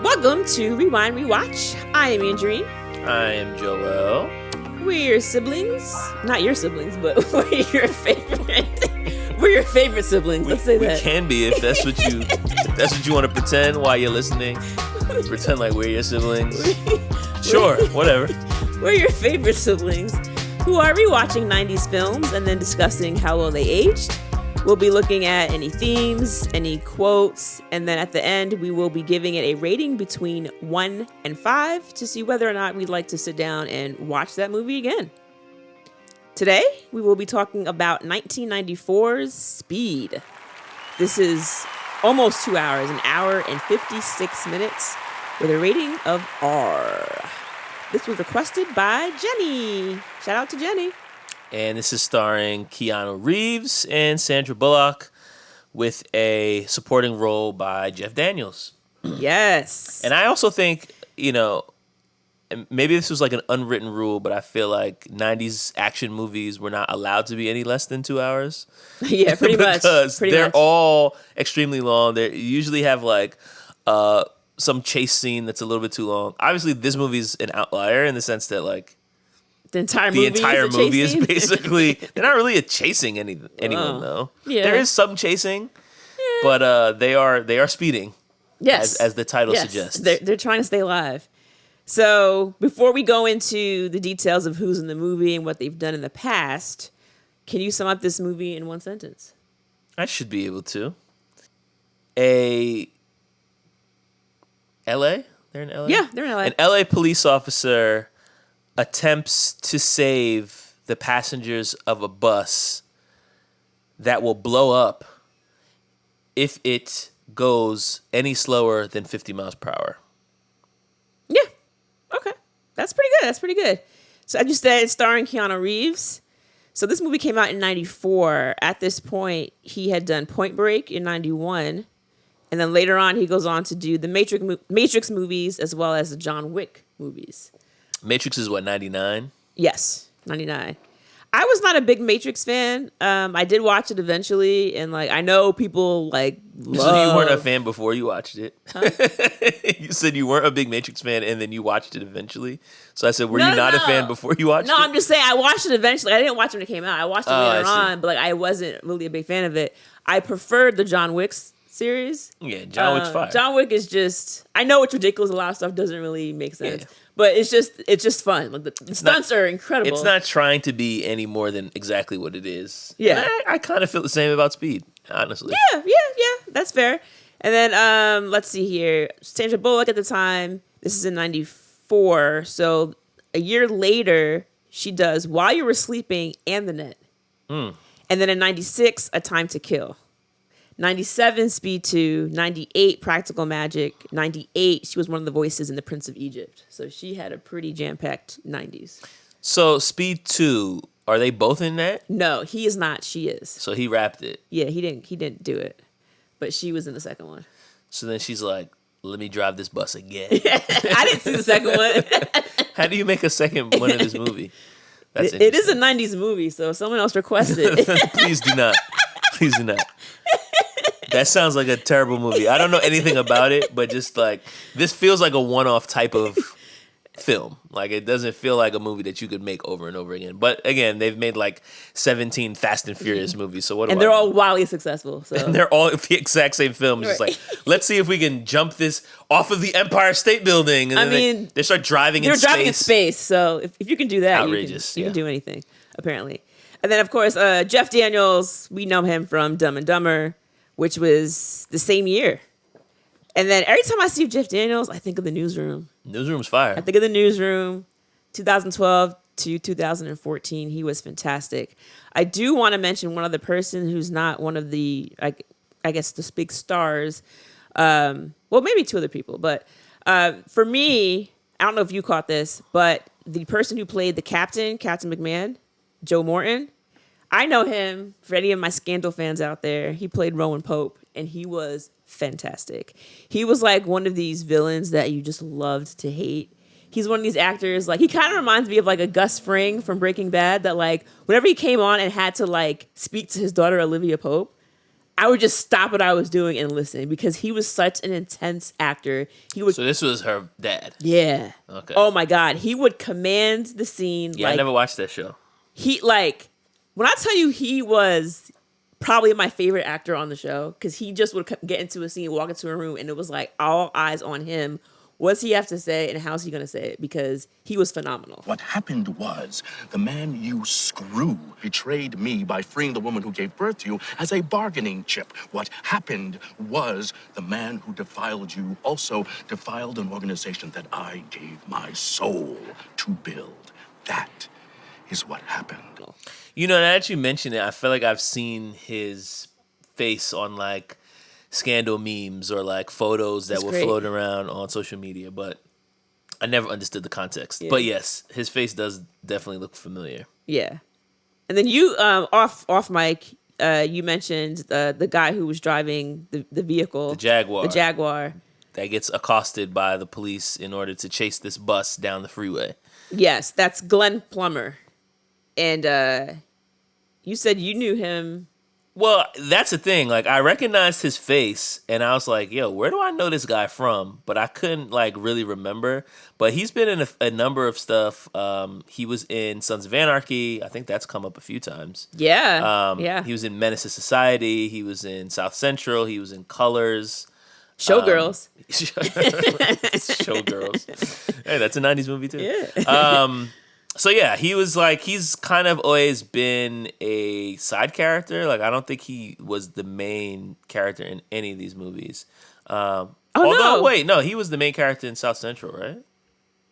Welcome to Rewind Rewatch. I am Andrene. I am Joel. We're siblings. Not your siblings, but we're your favorite. We're your favorite siblings. Let's say that. We can be if that's what you want to pretend while you're listening. Pretend like we're your siblings. Sure, whatever. We're your favorite siblings who are rewatching 90s films and then discussing how well they aged. We'll be looking at any themes, any quotes, and then at the end, we will be giving it a rating between 1 and 5 to see whether or not we'd like to sit down and watch that movie again. Today, we will be talking about 1994's Speed. This is almost 2 hours, an hour and 56 minutes, with a rating of R. This was requested by Jenny. Shout out to Jenny. And this is starring Keanu Reeves and Sandra Bullock with a supporting role by Jeff Daniels. Yes. And I also think, and maybe this was like an unwritten rule, but I feel like 90s action movies were not allowed to be any less than 2 hours. Yeah, pretty much. Because they're all extremely long. They usually have like some chase scene that's a little bit too long. Obviously, this movie's an outlier in the sense that like, The entire movie is basically, they're not really chasing anyone though. Yeah. There is some chasing, but they are speeding. Yes. As the title suggests. They're trying to stay alive. So before we go into the details of who's in the movie and what they've done in the past, can you sum up this movie in one sentence? I should be able to. They're in LA? Yeah, they're in LA. An LA police officer attempts to save the passengers of a bus that will blow up if it goes any slower than 50 miles per hour. Yeah. Okay. That's pretty good. So I just said it's starring Keanu Reeves. So this movie came out in 94. At this point, he had done Point Break in 91. And then later on, he goes on to do the Matrix movies as well as the John Wick movies. Matrix is what, 99? Yes, 99. I was not a big Matrix fan. I did watch it eventually, and like I know people like love... So you weren't a fan before you watched it? Huh? You said you weren't a big Matrix fan, and then you watched it eventually. So I said, were you not a fan before you watched it? No, I'm just saying I watched it eventually. I didn't watch it when it came out. I watched it later on, but like I wasn't really a big fan of it. I preferred the John Wick series. Yeah, John Wick's fire. John Wick is just... I know it's ridiculous. A lot of stuff doesn't really make sense. Yeah. But it's just fun. Like the stunts are incredible. It's not trying to be any more than exactly what it is. Yeah. I kind of feel the same about Speed, honestly. Yeah. That's fair. And then let's see here. Sandra Bullock at the time. This is in 94. So a year later, she does While You Were Sleeping and The Net. And then in 96, A Time to Kill. 97, Speed 2, 98, Practical Magic, 98, she was one of the voices in The Prince of Egypt. So she had a pretty jam-packed 90s. So Speed 2, are they both in that? No, he is not, she is. So he rapped it. Yeah, he didn't do it. But she was in the second one. So then she's like, let me drive this bus again. I didn't see the second one. How do you make a second one of this movie? It is a 90s movie, so if someone else requested. Please do not. Please do not. That sounds like a terrible movie. I don't know anything about it, but just like this feels like a one-off type of film. Like it doesn't feel like a movie that you could make over and over again. But again, they've made like 17 Fast and Furious movies. So and they're all wildly successful. So. And they're all the exact same film. Just like, let's see if we can jump this off of the Empire State Building. And then they start driving in space. They're driving in space. So if you can do that, outrageous. You can do anything, apparently. And then, of course, Jeff Daniels, we know him from Dumb and Dumber, which was the same year. And then every time I see Jeff Daniels, I think of The Newsroom. Newsroom's fire. I think of The Newsroom, 2012 to 2014. He was fantastic. I do want to mention one other person who's not one of the, I guess, the big stars. Well, maybe two other people. But for me, I don't know if you caught this, but the person who played the Captain McMahon, Joe Morton, I know him, for any of my Scandal fans out there, he played Rowan Pope, and he was fantastic. He was like one of these villains that you just loved to hate. He's one of these actors, like, he kind of reminds me of like a Gus Fring from Breaking Bad, that like, whenever he came on and had to like speak to his daughter, Olivia Pope, I would just stop what I was doing and listen because he was such an intense actor. He would, So this was her dad. yeah. Okay. Oh my God, he would command the scene. Yeah, like, I never watched that show. he like when I tell you he was probably my favorite actor on the show because he just would get into a scene, walk into a room, and it was like all eyes on him. What's he have to say and how's he going to say it? Because he was phenomenal. What happened was the man you screw betrayed me by freeing the woman who gave birth to you as a bargaining chip. What happened was the man who defiled you also defiled an organization that I gave my soul to build. That is what happened. You know, now that you mention it, I feel like I've seen his face on like scandal memes or like photos that were floating around on social media, but I never understood the context. Yeah. But yes, his face does definitely look familiar. Yeah. And then you off mic, you mentioned the guy who was driving the vehicle, the Jaguar that gets accosted by the police in order to chase this bus down the freeway. Yes, that's Glenn Plummer. And you said you knew him. Well, that's the thing. Like, I recognized his face, and I was like, yo, where do I know this guy from? But I couldn't, like, really remember. But he's been in a number of stuff. He was in Sons of Anarchy. I think that's come up a few times. Yeah. Yeah. He was in Menace to Society. He was in South Central. He was in Colors. Showgirls. Showgirls. Hey, that's a 90s movie, too. Yeah. So yeah, he was like, he's kind of always been a side character. Like, I don't think he was the main character in any of these movies. Wait, no, he was the main character in South Central, right?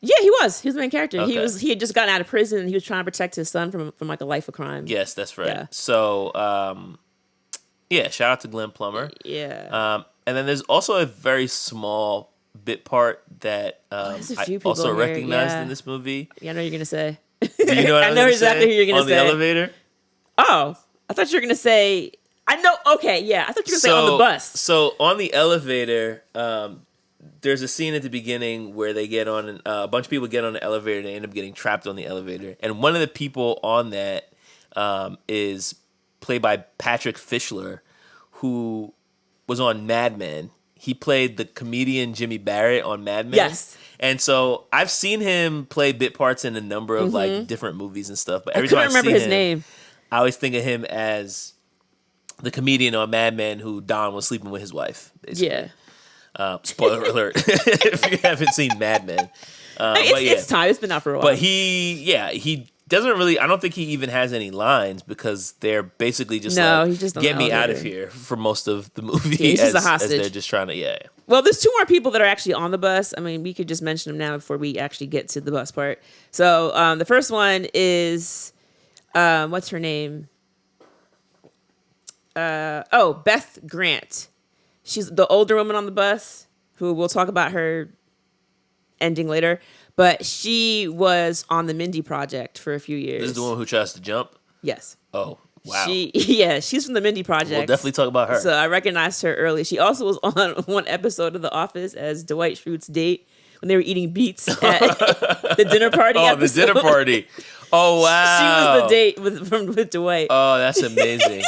Yeah, he was. He was the main character. Okay. He had just gotten out of prison and he was trying to protect his son from like a life of crime. Yes, that's right. Yeah. So, yeah, shout out to Glenn Plummer. Yeah. And then there's also a very small bit part that I also recognized in this movie. Yeah, I know you're gonna say. Do you know what I know exactly who you're gonna say. On the elevator? Oh, I thought you were gonna say. I know. Okay, yeah, I thought you were gonna say on the bus. So on the elevator, there's a scene at the beginning where they get on a bunch of people get on the elevator and they end up getting trapped on the elevator. And one of the people on that is played by Patrick Fischler, who was on Mad Men. He played the comedian Jimmy Barrett on Mad Men. Yes. And so I've seen him play bit parts in a number of like different movies and stuff. But every time I see remember his him, name. I always think of him as the comedian on Mad Men who Don was sleeping with his wife. Basically. Yeah. Spoiler alert if you haven't seen Mad Men. It's time. It's been out for a while. But he doesn't really, I don't think he even has any lines because they're basically just get me out of here for most of the movie. Yeah, he's just a hostage. As they're just trying to, Well, there's two more people that are actually on the bus. I mean, we could just mention them now before we actually get to the bus part. So the first one is, what's her name? Beth Grant. She's the older woman on the bus who we'll talk about her ending later. But she was on the Mindy Project for a few years. This is the one who tries to jump? Yes. Oh, wow. She's from the Mindy Project. We'll definitely talk about her. So I recognized her early. She also was on one episode of The Office as Dwight Schrute's date when they were eating beets at the dinner party episode. The dinner party. Oh, wow. She was the date with Dwight. Oh, that's amazing.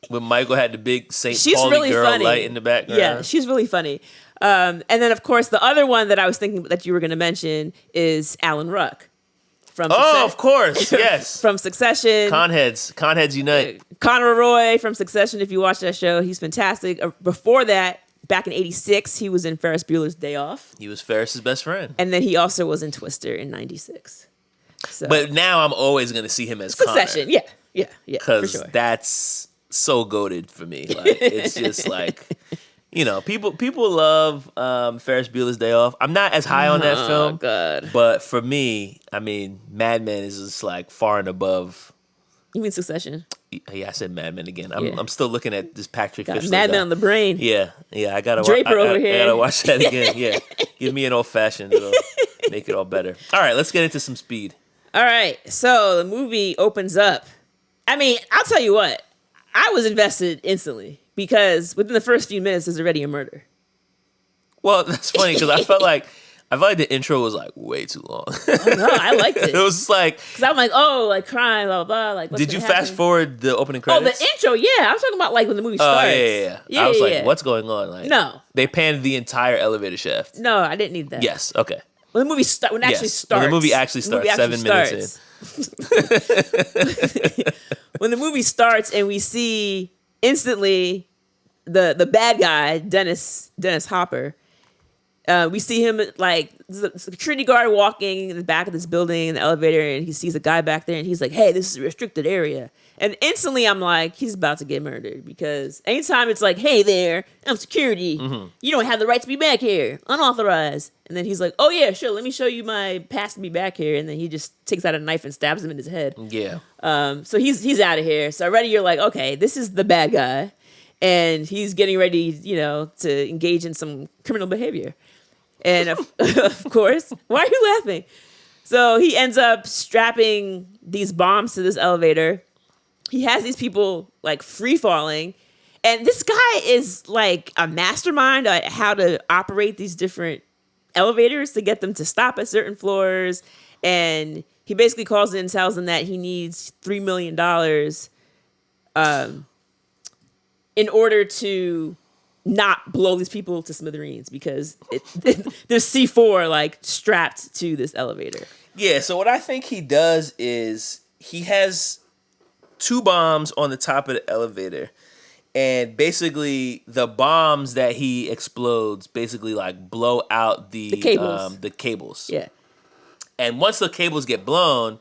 When Michael had the big St. Pauli girl funny. Light in the background. Yeah, she's really funny. And then, of course, the other one that I was thinking that you were going to mention is Alan Ruck. Of course, yes. From Succession. Conheads unite. Conor Roy from Succession, if you watch that show, he's fantastic. Before that, back in 86, he was in Ferris Bueller's Day Off. He was Ferris's best friend. And then he also was in Twister in 96. So. But now I'm always going to see him as Succession, Connor. Yeah, because sure. That's so goated for me. Like, it's just like... You know, people love Ferris Bueller's Day Off. I'm not as high on that film. God. But for me, I mean, Mad Men is just like far and above. You mean Succession? Yeah, I said Mad Men again. I'm still looking at this Patrick Fischler Mad Men on the brain. Yeah, I gotta Draper over here. I gotta watch that again. Yeah, give me an old fashioned. It'll make it all better. All right, let's get into some speed. All right, so the movie opens up. I mean, I'll tell you what. I was invested instantly. Because within the first few minutes, there's already a murder. Well, that's funny because I felt like I felt like the intro was like way too long. No, I liked it. It was like, because I'm like, oh, like crime, blah blah blah. Like, what's did you gonna fast happen? forward the opening Oh, credits? the intro, yeah. I was talking about like when the movie Oh, starts. yeah. I was like, what's going on? Like, No. They panned the entire eleventure shaft. No, I didn't need that. Yes, okay. When the movie when it actually Yes, starts. when the movie actually starts, 7 minutes in. When the movie starts and we see instantly the bad guy, Dennis Hopper. We see him like the security guard walking in the back of this building in the elevator, and he sees a guy back there, and he's like, "Hey, this is a restricted area." And instantly, I'm like, he's about to get murdered, because anytime it's like, "Hey there, I'm security. You don't have the right to be back here, unauthorized." And then he's like, "Oh yeah, sure. Let me show you my pass to be back here." And then he just takes out a knife and stabs him in his head. Yeah. So he's out of here. So already you're like, okay, this is the bad guy, and he's getting ready, to engage in some criminal behavior. And of course, why are you laughing? So he ends up strapping these bombs to this elevator. He has these people like free falling. And this guy is like a mastermind on how to operate these different elevators to get them to stop at certain floors. And he basically calls in and tells them that he needs $3 million in order to not blow these people to smithereens, because there's C4 like strapped to this elevator. Yeah, so what I think he does is he has 2 bombs on the top of the elevator, and basically the bombs that he explodes basically like blow out the cables. Yeah. And once the cables get blown,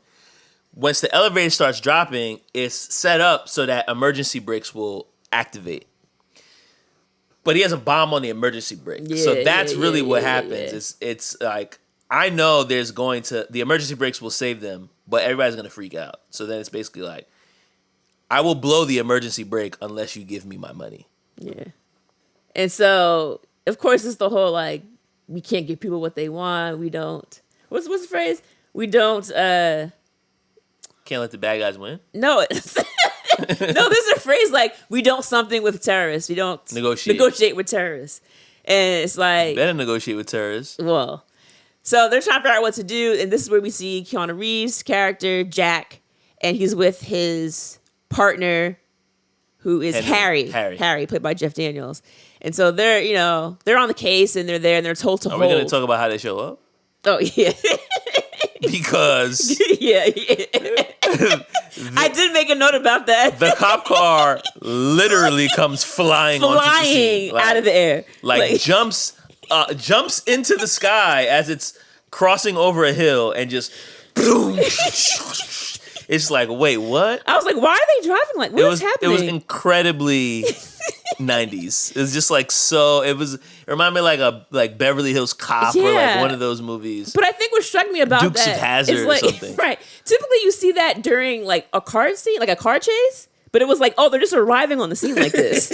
once the elevator starts dropping, it's set up so that emergency brakes will activate. But he has a bomb on the emergency brake. So that's really what happens. Yeah. It's like, I know the emergency brakes will save them, but everybody's going to freak out. So then it's basically like, I will blow the emergency brake unless you give me my money. Yeah. And so, of course, it's the whole like, we can't give people what they want. We don't. What's the phrase? We don't. Can't let the bad guys win? No. No, this is a phrase like, we don't something with terrorists. We don't negotiate with terrorists. And it's like, better negotiate with terrorists. Well, so they're trying to figure out what to do. And this is where we see Keanu Reeves' character, Jack, and he's with his partner, who is Harry, played by Jeff Daniels. And so they're on the case, and they're there, and they're told to hold. Are we going to talk about how they show up? Oh, yeah. Because yeah. I did make a note about that. The cop car literally comes flying onto the scene. Out of the air. Like jumps into the sky as it's crossing over a hill, and just boom. It's like, wait, what? I was like, why are they driving like, what is happening? It was incredibly 90s. It was just like, it reminded me like Beverly Hills Cop, or like one of those movies. But I think what struck me about Dukes that of Hazzard is like, or something. Right. Typically you see that during like a car scene, like a car chase. But it was like, oh, they're just arriving on the scene like this.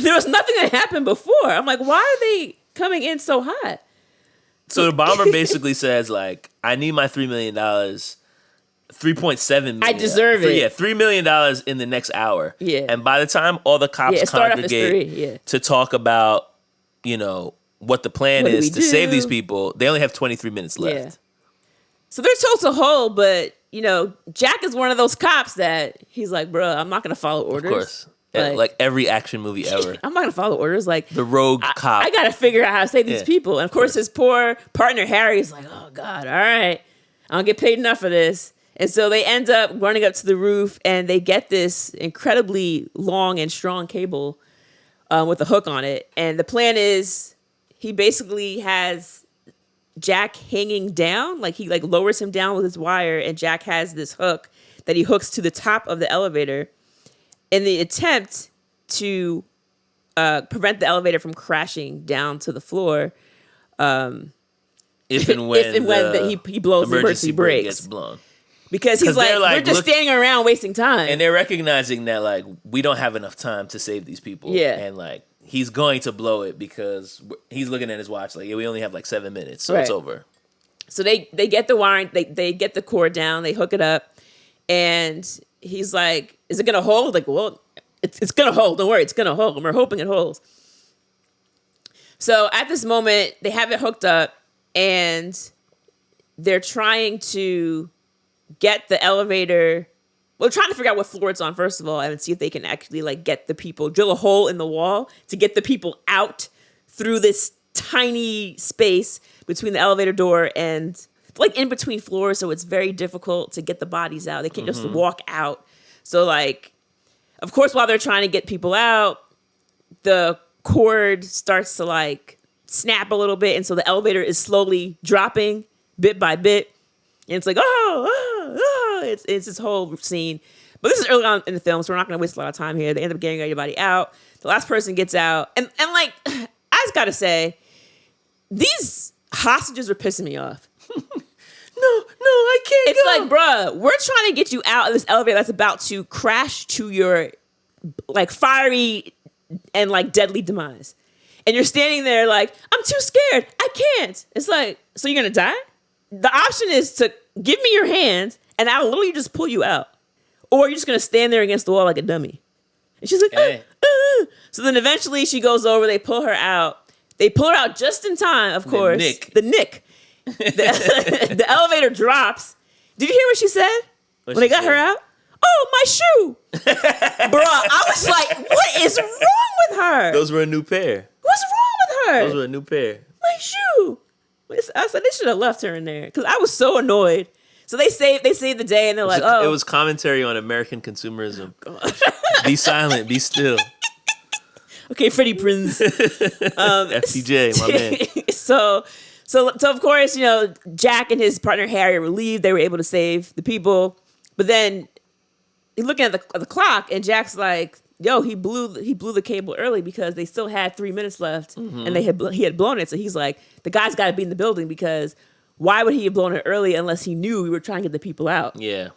There was nothing that happened before. I'm like, why are they coming in so hot? So the bomber basically says like, I need my $3 million. 3.7 million. I deserve it. Yeah, $3 million in the next hour. Yeah. And by the time all the cops congregate to talk about, what the plan is to save these people, they only have 23 minutes left. Yeah. So they're told to hold, but, Jack is one of those cops that he's like, bro, I'm not going to follow orders. Of course. Like every action movie ever. I'm not going to follow orders. Like the rogue cop. I got to figure out how to save these people. And of course, his poor partner, Harry, is like, oh, God, all right. I don't get paid enough for this. And so they end up running up to the roof, and they get this incredibly long and strong cable with a hook on it. And the plan is he basically has Jack hanging down, like he like lowers him down with his wire, and Jack has this hook that he hooks to the top of the elevator in the attempt to prevent the elevator from crashing down to the floor. If and when he blows the emergency brakes. Gets blown. Because he's like, we're just standing around wasting time. And they're recognizing that, like, we don't have enough time to save these people. Yeah. And, like, he's going to blow it because he's looking at his watch, like, we only have, like, 7 minutes, so it's over. So they get the wiring, they get the cord down, they hook it up, and he's like, is it going to hold? Like, well, it's going to hold. Don't worry, it's going to hold. And we're hoping it holds. So at this moment, they have it hooked up, and they're trying to get the elevator. Well, trying to figure out what floor it's on, first of all, and see if they can actually like get the people, drill a hole in the wall to get the people out through this tiny space between the elevator door and like in between floors. So it's very difficult to get the bodies out. They can't just walk out. So like, of course, while they're trying to get people out, the cord starts to like snap a little bit. And so the elevator is slowly dropping bit by bit. And it's like, it's this whole scene. But this is early on in the film, so we're not going to waste a lot of time here. They end up getting everybody out. The last person gets out. And like, I just got to say, these hostages are pissing me off. No, I can't It's go. like, bruh, we're trying to get you out of this elevator that's about to crash to your, like, fiery and, like, deadly demise. And you're standing there like, I'm too scared. I can't. It's like, so you're going to die? The option is to give me your hand and I'll literally just pull you out. Or you're just going to stand there against the wall like a dummy. And she's like, Hey. So then eventually she goes over, they pull her out. They pull her out just in time, of course. The nick. The elevator drops. Did you hear what she said when they got her out? Oh, my shoe. Bro, I was like, what is wrong with her? Those were a new pair. What's wrong with her? Those were a new pair. My shoe. I said they should have left her in there because I was so annoyed. So they saved the day and they're like, It was commentary on American consumerism. Be silent, be still. Okay, Freddie Prinze. FTJ, my man. So of course, you know, Jack and his partner Harry were relieved. They were able to save the people. But then he's looking at the clock and Jack's like, yo, he blew the cable early because they still had 3 minutes left and he had blown it. So he's like, the guy's got to be in the building because why would he have blown it early unless he knew we were trying to get the people out? Yeah.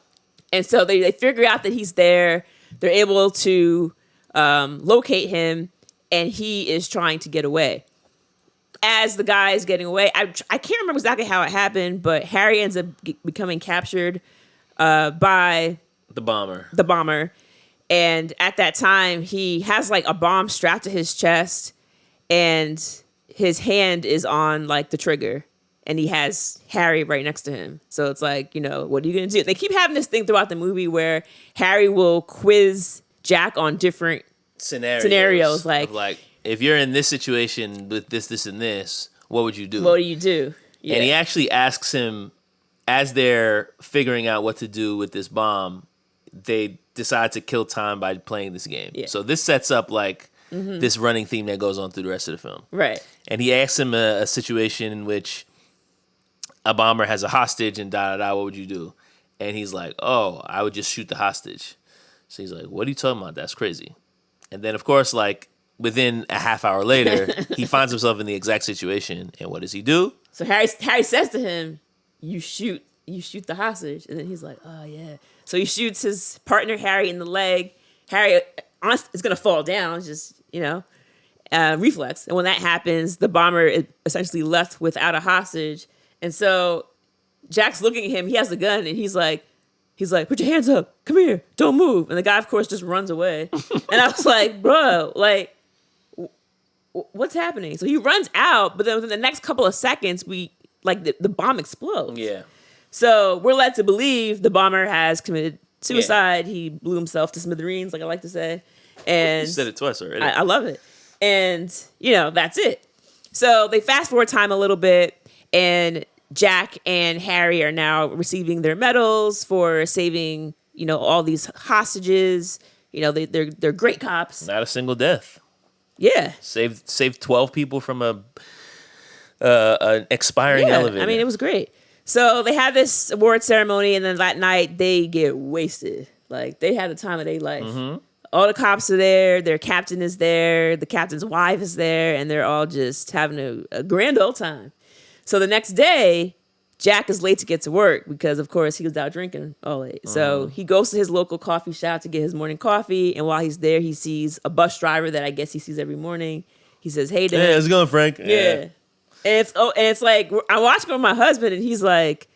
And so they figure out that he's there. They're able to locate him, and he is trying to get away. As the guy is getting away, I can't remember exactly how it happened, but Harry ends up becoming captured by The bomber. And at that time, he has like a bomb strapped to his chest, and his hand is on like the trigger. And he has Harry right next to him. So it's like, you know, what are you going to do? They keep having this thing throughout the movie where Harry will quiz Jack on different scenarios. Like, if you're in this situation with this, and this, what would you do? What do you do? Yeah. And he actually asks him, as they're figuring out what to do with this bomb, they decide to kill time by playing this game. Yeah. So this sets up like this running theme that goes on through the rest of the film. Right. And he asks him a situation in which a bomber has a hostage and what would you do? And he's like, oh, I would just shoot the hostage. So he's like, what are you talking about? That's crazy. And then, of course, like within a half hour later, he finds himself in the exact situation. And what does he do? So Harry says to him, you shoot the hostage. And then he's like, oh, yeah. So he shoots his partner, Harry, in the leg. Harry is going to fall down, just, you know, reflex. And when that happens, the bomber is essentially left without a hostage. And so Jack's looking at him. He has the gun, and he's like, put your hands up. Come here. Don't move. And the guy, of course, just runs away. And I was like, bro, like, what's happening? So he runs out, but then within the next couple of seconds, the bomb explodes. Yeah. So we're led to believe the bomber has committed suicide. Yeah. He blew himself to smithereens, like I like to say. And you said it twice already. I love it. And, you know, that's it. So they fast forward time a little bit. And Jack and Harry are now receiving their medals for saving, you know, all these hostages. You know, they're great cops. Not a single death. Yeah. Saved 12 people from an expiring elevator. I mean, it was great. So they have this award ceremony, and then that night they get wasted. Like, they had the time of their life. Mm-hmm. All the cops are there. Their captain is there. The captain's wife is there, and they're all just having a grand old time. So the next day, Jack is late to get to work because, of course, he was out drinking all late. So he goes to his local coffee shop to get his morning coffee. And while he's there, he sees a bus driver that I guess he sees every morning. He says, hey, Dan. Hey, how's it going, Frank? Yeah. And it's like, I'm watching with my husband, and he's like,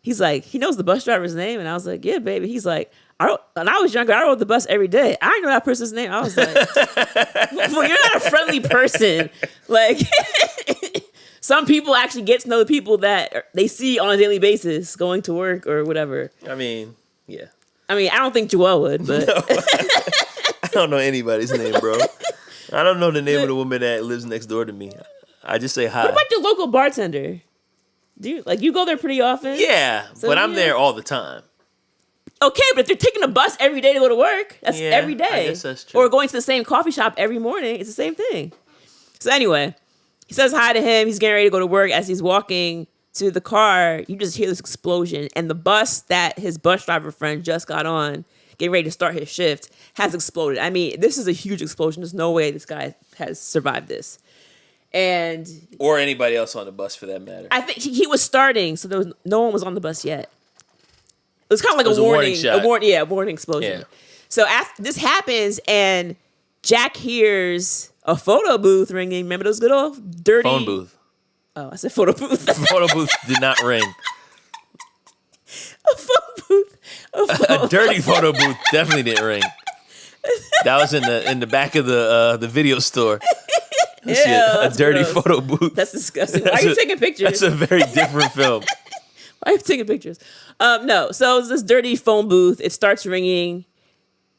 he knows the bus driver's name. And I was like, yeah, baby. He's like, when I was younger, I rode the bus every day. I didn't know that person's name. I was like, well, you're not a friendly person. Like... some people actually get to know the people that they see on a daily basis going to work or whatever. I mean, yeah. I mean, I don't think Joel would, but... No. I don't know anybody's name, bro. I don't know the name of the woman that lives next door to me. I just say hi. What about your local bartender? You go there pretty often? Yeah, So, but I'm there all the time. Okay, but if they're taking a bus every day to go to work, that's every day. I guess that's true. Or going to the same coffee shop every morning, it's the same thing. So anyway, he says hi to him. He's getting ready to go to work. As he's walking to the car, you just hear this explosion. And the bus that his bus driver friend just got on, getting ready to start his shift, has exploded. I mean, this is a huge explosion. There's no way this guy has survived this. Or anybody else on the bus for that matter. I think he was starting, so no one was on the bus yet. It was kind of like a warning shot. A warning explosion. Yeah. So after this happens, and Jack hears a photo booth ringing. Remember those good old dirty Phone booth. Oh, I said photo booth. Photo booth did not ring. A phone booth. A dirty photo booth definitely didn't ring. That was in the back of the video store. Ew, a dirty gross. photo booth. That's disgusting. Why are you taking pictures? That's a very different film. Why are you taking pictures? No. So it's this dirty phone booth. It starts ringing.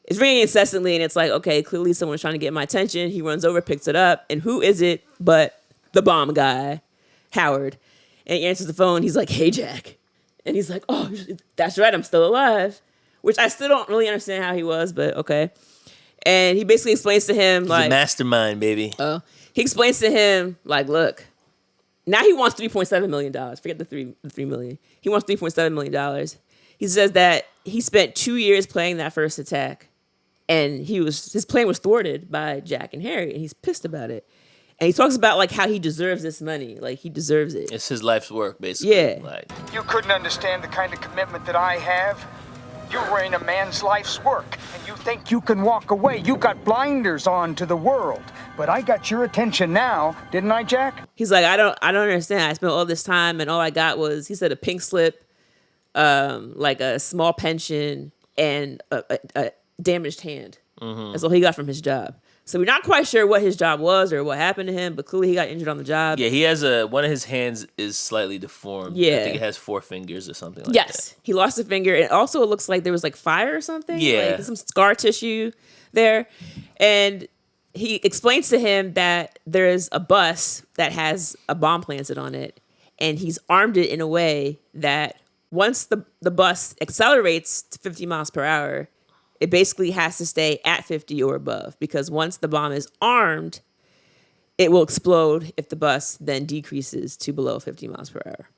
It's ringing incessantly, and it's like, okay, clearly someone's trying to get my attention. He runs over, picks it up, and who is it but the bomb guy, Howard. And he answers the phone. He's like, hey, Jack. And he's like, oh, that's right, I'm still alive. Which I still don't really understand how he was, but okay. And he basically explains to him, He's like... a mastermind, baby. He explains to him, like, look, now he wants $3.7 million. Forget the $3 million. He wants $3.7 million. He says that he spent 2 years planning that first attack, and his plan was thwarted by Jack and Harry, and he's pissed about it. And he talks about, like, how he deserves this money. Like, he deserves it. It's his life's work, basically. Yeah. Like, You couldn't understand the kind of commitment that I have. You're in a man's life's work, and you think you can walk away. You got blinders on to the world. But I got your attention now, didn't I, Jack? He's like, I don't understand. I spent all this time, and all I got was, he said, a pink slip, like a small pension, and a damaged hand. Mm-hmm. That's all he got from his job. So we're not quite sure what his job was or what happened to him, but clearly he got injured on the job. yeah, he has one of his hands is slightly deformed. Yeah. I think it has 4 fingers or something like that. Yes, he lost a finger. It also looks like there was like fire or something. Yeah. Like some scar tissue there. And he explains to him that there is a bus that has a bomb planted on it. And he's armed it in a way that once the bus accelerates to 50 miles per hour, it basically has to stay at 50 or above, because once the bomb is armed, it will explode if the bus then decreases to below 50 miles per hour.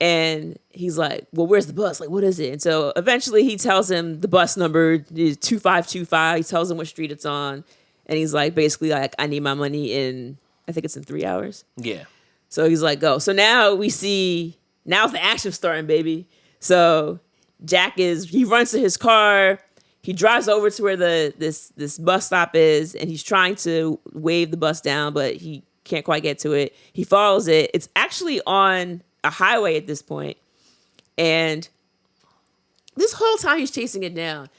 And he's like, well, where's the bus? Like, what is it? And so eventually he tells him the bus number is 2525. He tells him what street it's on. And he's like, basically, like, I need my money in, I think it's in 3 hours. Yeah. So he's like, go. So now we see, now's the action starting, baby. So Jack he runs to his car. He drives over to where this bus stop is, and he's trying to wave the bus down, but he can't quite get to it. He follows it. It's actually on a highway at this point. And this whole time he's chasing it down.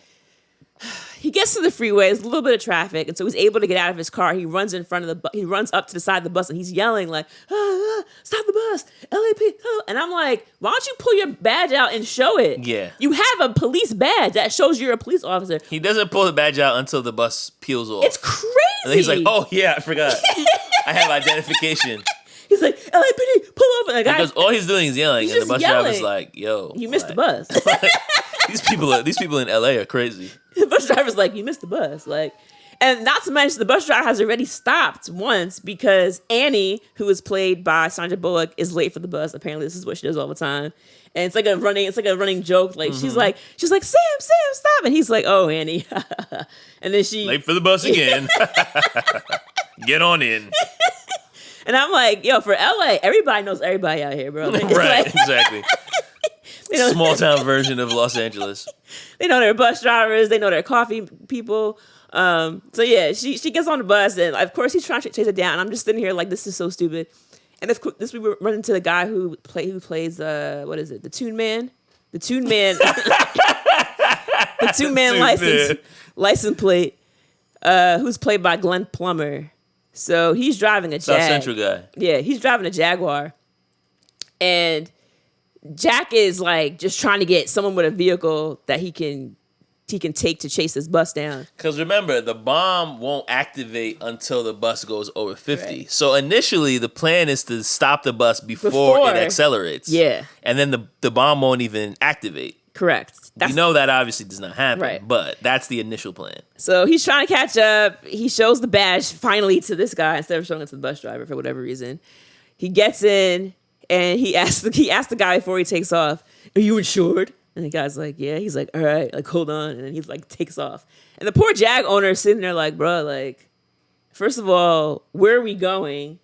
He gets to the freeway. There's a little bit of traffic, and so he's able to get out of his car. He runs in front of he runs up to the side of the bus, and he's yelling like, "Stop the bus, LAP!" And I'm like, "Why don't you pull your badge out and show it?" Yeah. You have a police badge that shows you're a police officer. He doesn't pull the badge out until the bus peels off. It's crazy. And then he's like, "Oh yeah, I forgot. I have identification." He's like, "LAPD, pull over!" And the guy, Because all he's doing is yelling, He's and the just bus driver's yelling. like, "Yo, you missed the like, bus. these people in LA are crazy." The bus driver's like, you missed the bus. Like, and not to mention the bus driver has already stopped once because Annie, who is played by Sandra Bullock, is late for the bus. Apparently this is what she does all the time. And it's like a running joke. Like she's like, Sam, stop. And he's like, oh, Annie. And then she Late for the bus again. Get on in. And I'm like, yo, for LA, everybody knows everybody out here, bro. Like, Right, like, exactly. they know, Small town version of Los Angeles. they know their bus drivers. They know their coffee people. So yeah, she gets on the bus, and of course he's trying to chase her down. And I'm just sitting here like, this is so stupid. And this we run into the guy who plays what is it? The Toon Man. The Toon Man. The Toon Man license plate. Who's played by Glenn Plummer. So he's driving a South Jag. Central guy. Yeah, he's driving a Jaguar. And Jack is like just trying to get someone with a vehicle that he can take to chase this bus down. Because remember, the bomb won't activate until the bus goes over 50. Right. So initially, the plan is to stop the bus before it accelerates. Yeah. And then the bomb won't even activate. Correct. We know that obviously does not happen, Right. but that's the initial plan. So he's trying to catch up. He shows the badge finally to this guy instead of showing it to the bus driver for whatever reason. He gets in and he asks the guy before he takes off, "Are you insured?" And the guy's like, "Yeah." He's like, "All right, like hold on." And then he like takes off. And the poor Jag owner is sitting there like, "Bro, like, first of all, where are we going?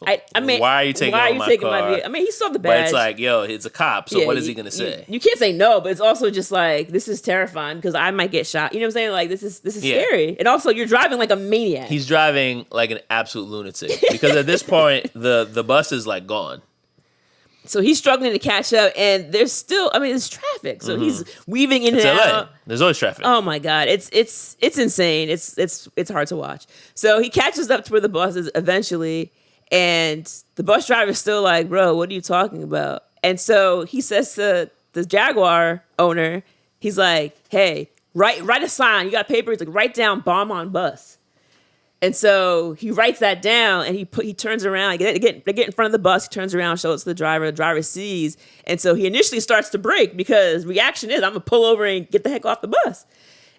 I mean, why are you taking my car? vehicle? I mean, he saw the badge. But it's like, yo, it's a cop, so Yeah, what is he going to say? You can't say no, but it's also just like, this is terrifying because I might get shot. You know what I'm saying? Like, this is scary. And also, you're driving like a maniac. He's driving like an absolute lunatic because at this point, the bus is like gone. So he's struggling to catch up, and there's still, I mean, there's traffic. So he's weaving in and LA. out. There's always traffic. Oh my God, it's insane. It's hard to watch. So he catches up to where the bus is eventually, and the bus driver's still like, "Bro, what are you talking about?" And so he says to the Jaguar owner, he's like, "Hey, write a sign. You got paper?" He's like, "Write down bomb on bus." And so he writes that down, and he turns around. They get in front of the bus. He turns around, shows it to the driver. The driver sees, and so he initially starts to brake because reaction is, "I'm gonna pull over and get the heck off the bus."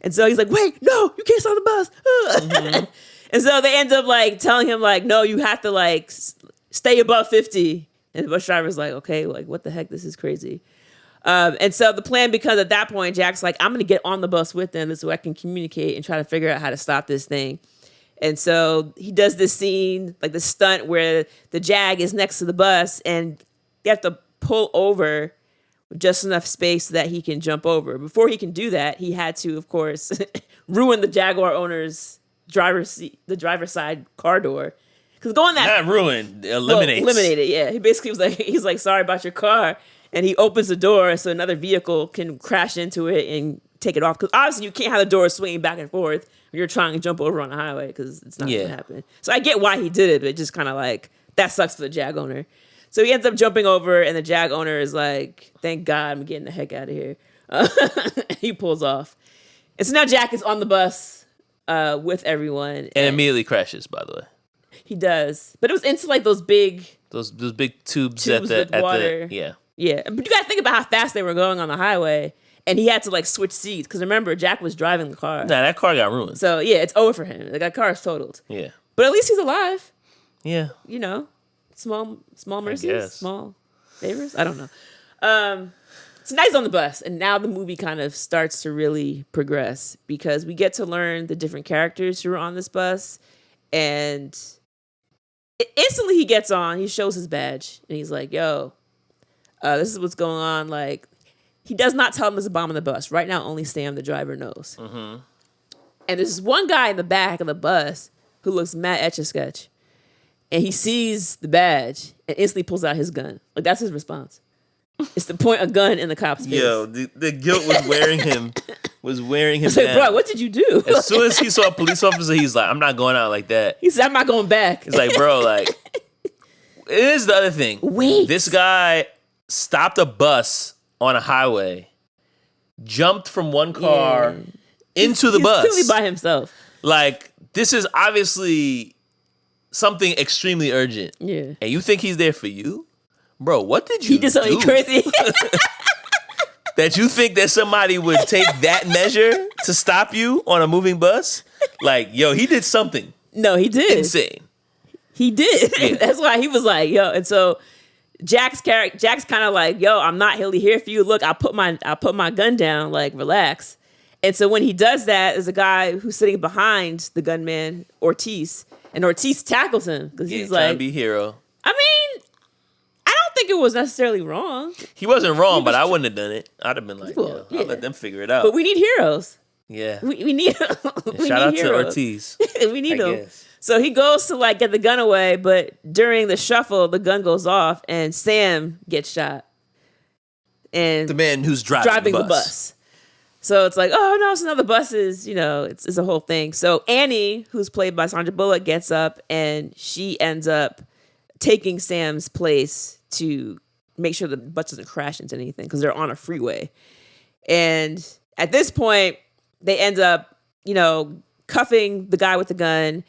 And so he's like, "Wait, no, you can't stop the bus." Mm-hmm. And so they end up like telling him like, "No, you have to like stay above 50." And the bus driver's like, "Okay, like what the heck? This is crazy." And so the plan becomes at that point, Jack's like, "I'm gonna get on the bus with them so I can communicate and try to figure out how to stop this thing." And so he does this scene, like the stunt where the Jag is next to the bus and they have to pull over with just enough space so that he can jump over. Before he can do that, he had to, of course, ruin the Jaguar owner's the driver's side car door. Because going that... Not ruined, eliminates. Well, eliminated, yeah. He basically was like, he's like, "Sorry about your car." And he opens the door so another vehicle can crash into it and take it off. Because obviously you can't have the door swinging back and forth when you're trying to jump over on a highway because it's not going to happen. So I get why he did it, but it just kind of like, that sucks for the Jag owner. So he ends up jumping over, and the Jag owner is like, "Thank God I'm getting the heck out of here." He pulls off. And so now Jack is on the bus with everyone. And immediately crashes, by the way. He does. But it was into like those big big tubes with water. Yeah. Yeah. But you got to think about how fast they were going on the highway. And he had to like switch seats because remember, Jack was driving the car. Nah, that car got ruined. So yeah, it's over for him. Like, that car is totaled. Yeah. But at least he's alive. Yeah. You know, small mercies, guess. small favors. I don't know. So now he's on the bus, and now the movie kind of starts to really progress because we get to learn the different characters who are on this bus, and instantly he gets on. He shows his badge, and he's like, "Yo, this is what's going on." Like, he does not tell him there's a bomb on the bus. Right now, only Sam, the driver, knows. Mm-hmm. And there's one guy in the back of the bus who looks mad Etch-a-Sketch. And he sees the badge and instantly pulls out his gun. Like, that's his response. It's to point a gun in the cop's face. Yo, the guilt was wearing him. It's like, down. "Bro, what did you do?" As soon as he saw a police officer, he's like, "I'm not going out like that." He said, "I'm not going back." He's like, "Bro, like, it is the other thing. Wait. This guy stopped a bus on a highway, jumped from one car into the bus. He's clearly by himself. Like, this is obviously something extremely urgent. Yeah. And you think he's there for you? Bro, what did you do? He did something crazy. That you think that somebody would take that measure to stop you on a moving bus? Like, yo, he did something No, he did. insane. He did. Yeah. That's why he was like, "Yo." And so Jack's kind of like, "Yo, I'm not really here for you. Look, I'll put my gun down. Like, relax." And so when he does that, there's a guy who's sitting behind the gunman, Ortiz, and Ortiz tackles him because he's trying like, to be hero. I mean, I don't think it was necessarily wrong, He wasn't wrong, but I wouldn't have done it. I'd have been like, Well, I'll let them figure it out. but we need heroes. Yeah. We need. we Shout out need to heroes. Ortiz. We need I him. guess. So he goes to like get the gun away, but during the shuffle, the gun goes off and Sam gets shot. And The man who's driving the bus. So it's like, oh no, so now the bus is, it's a whole thing. So Annie, who's played by Sandra Bullock, gets up and she ends up taking Sam's place to make sure the bus doesn't crash into anything because they're on a freeway. And at this point, they end up, cuffing the guy with the gun.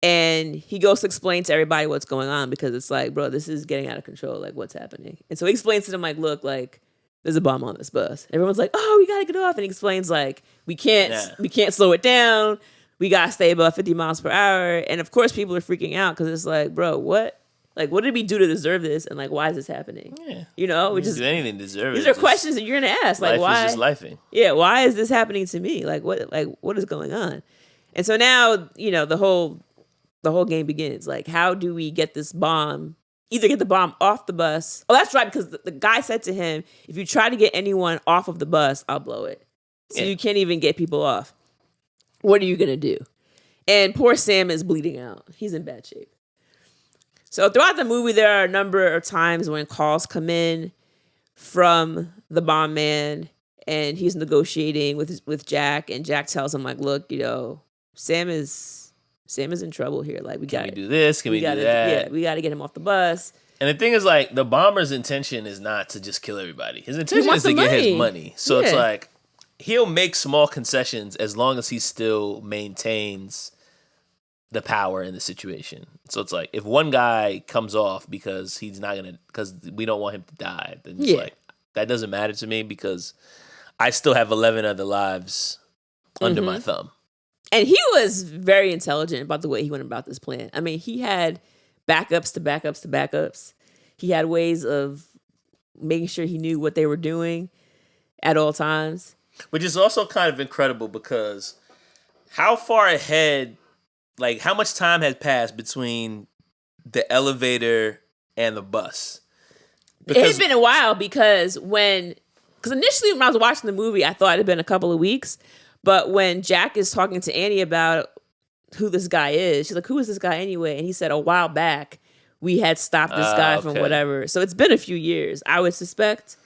And he goes to explain to everybody what's going on because it's like, bro, this is getting out of control. Like, what's happening? And so he explains to them, like, look, like, there's a bomb on this bus. Everyone's like, oh, we gotta get off. And he explains, like, we can't slow it down. We gotta stay above 50 miles per hour. And of course, people are freaking out because it's like, bro, what? Like, what did we do to deserve this? And like, why is this happening? Yeah. We just do anything to deserve it. These are questions that you're gonna ask. Like, why? Life is just lifing. Yeah, why is this happening to me? Like, what is going on? And so now, the whole game begins. Like, how do we get this bomb? Either get the bomb off the bus. Oh, that's right, because the guy said to him, if you try to get anyone off of the bus, I'll blow it. So you can't even get people off. What are you going to do? And poor Sam is bleeding out. He's in bad shape. So throughout the movie, there are a number of times when calls come in from the bomb man, and he's negotiating with Jack, and Jack tells him, like, look, Sam is in trouble here. Like, Can we do this? Can we do that? Yeah, we got to get him off the bus. And the thing is, like, the bomber's intention is not to just kill everybody. His intention is to get his money. So it's like, he'll make small concessions as long as he still maintains the power in the situation. So it's like, if one guy comes off because because we don't want him to die, then it's like, that doesn't matter to me because I still have 11 other lives under my thumb. And he was very intelligent about the way he went about this plan. I mean, he had backups to backups to backups. He had ways of making sure he knew what they were doing at all times. Which is also kind of incredible because how far ahead, like how much time had passed between the elevator and the bus? It had been a while because initially when I was watching the movie, I thought it had been a couple of weeks. But when Jack is talking to Annie about who this guy is, she's like, who is this guy anyway? And he said, a while back, we had stopped this guy from whatever. So it's been a few years, I would suspect.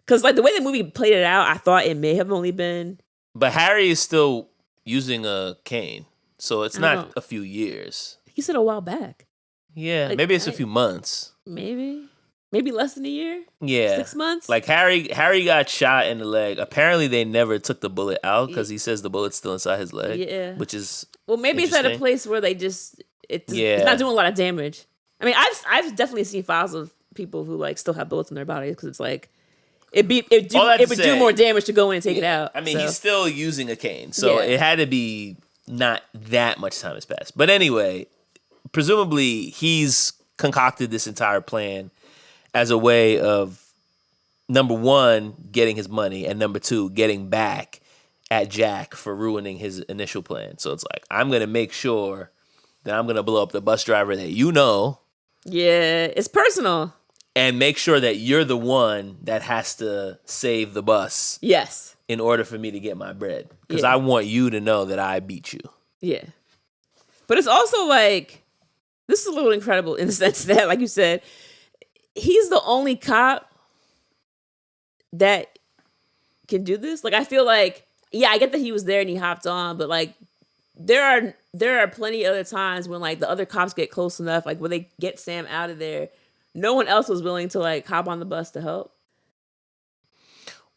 Because like the way the movie played it out, I thought it may have only been. But Harry is still using a cane. So it's not a few years. He said a while back. Yeah, like, maybe it's a few months. Maybe less than a year? Yeah. 6 months? Like Harry got shot in the leg. Apparently they never took the bullet out because he says the bullet's still inside his leg. Yeah. Which is maybe it's at a place where they it's not doing a lot of damage. I mean, I've definitely seen files of people who like still have bullets in their bodies because it's like it would do more damage to go in and take it out. I mean, he's still using a cane. So it had to be not that much time has passed. But anyway, presumably he's concocted this entire plan as a way of, number one, getting his money, and number two, getting back at Jack for ruining his initial plan. So it's like, I'm going to make sure that I'm going to blow up the bus driver that you know. Yeah, it's personal. And make sure that you're the one that has to save the bus. Yes. In order for me to get my bread. Because I want you to know that I beat you. Yeah. But it's also like, this is a little incredible in the sense that, like you said, he's the only cop that can do this. Like, I feel like, I get that he was there and he hopped on, but like, there are plenty of other times when like the other cops get close enough, like when they get Sam out of there, no one else was willing to like hop on the bus to help.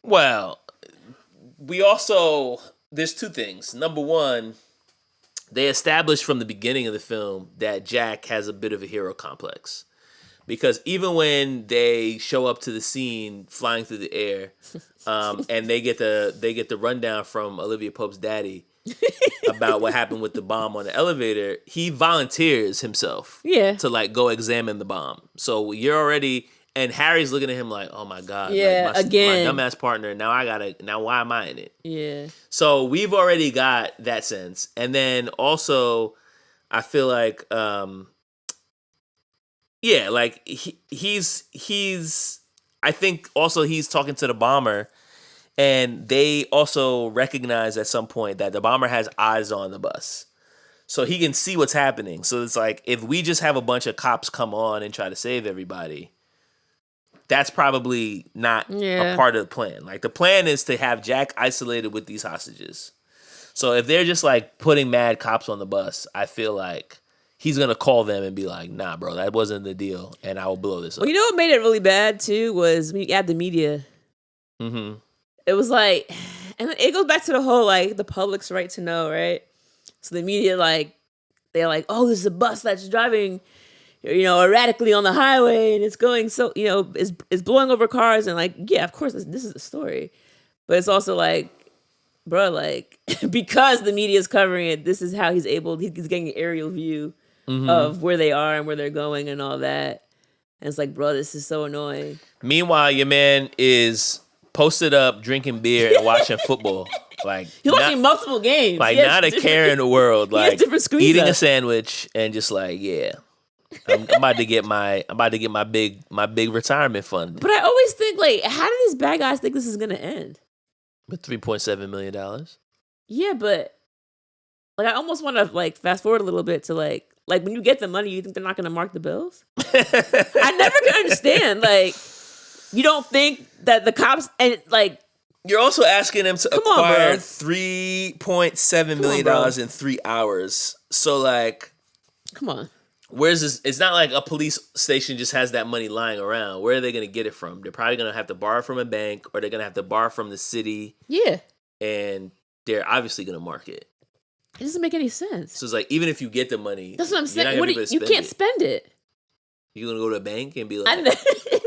Well, there's two things. Number one, they established from the beginning of the film that Jack has a bit of a hero complex. Because even when they show up to the scene flying through the air, and they get the rundown from Olivia Pope's daddy about what happened with the bomb on the elevator, he volunteers himself to like go examine the bomb. So you're already, and Harry's looking at him like, oh my God, like my dumbass partner. Now why am I in it? Yeah. So we've already got that sense. And then also I feel like, like he's I think also he's talking to the bomber, and they also recognize at some point that the bomber has eyes on the bus. So he can see what's happening. So it's like, if we just have a bunch of cops come on and try to save everybody, that's probably not a part of the plan. Like, the plan is to have Jack isolated with these hostages. So if they're just like putting mad cops on the bus, I feel like he's gonna call them and be like, "Nah, bro, that wasn't the deal, and I will blow this up." Well, you know what made it really bad too was when you add the media. Mm-hmm. It was like, and it goes back to the whole like the public's right to know, right? So the media, like, they're like, "Oh, this is a bus that's driving, erratically on the highway, and it's going so, it's blowing over cars," and like, yeah, of course, this is the story, but it's also like, bro, like, because the media is covering it, this is how he's getting an aerial view of where they are and where they're going and all that. And it's like, bro, this is so annoying. Meanwhile, your man is posted up drinking beer and watching football. Like, he's watching multiple games. Like, not a care in the world. Like, eating a sandwich and just like, yeah, I'm about to get my big retirement fund. But I always think, like, how do these bad guys think this is gonna end? With $3.7 million. Yeah, but like, I almost want to like fast forward a little bit to like when you get the money, you think they're not going to mark the bills? I never can understand. Like, you don't think that the cops and like you're also asking them to acquire $3.7 million in 3 hours. So like, come on. Where's this? It's not like a police station just has that money lying around. Where are they going to get it from? They're probably going to have to borrow from a bank, or they're going to have to borrow from the city. Yeah. And they're obviously going to mark it. It doesn't make any sense. So it's like, even if you get the money, that's what I'm saying. You can't spend it. You're going to go to a bank and be like,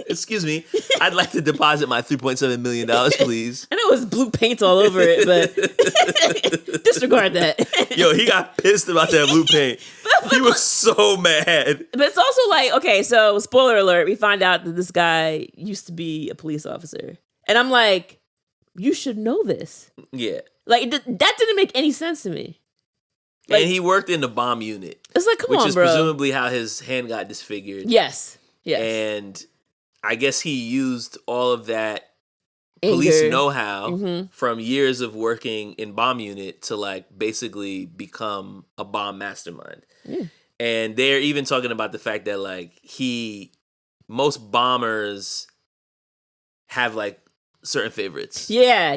excuse me, I'd like to deposit my $3.7 million, please. I know it was blue paint all over it, but disregard that. Yo, he got pissed about that blue paint. He was so mad. But it's also like, okay, so spoiler alert, we find out that this guy used to be a police officer. And I'm like, you should know this. Yeah. Like, that didn't make any sense to me. Like, and he worked in the bomb unit. It's like, come on, bro. Which is presumably how his hand got disfigured. Yes. And I guess he used all of that police know-how from years of working in bomb unit to like basically become a bomb mastermind. Yeah. And they're even talking about the fact that like most bombers have like certain favorites. Yeah.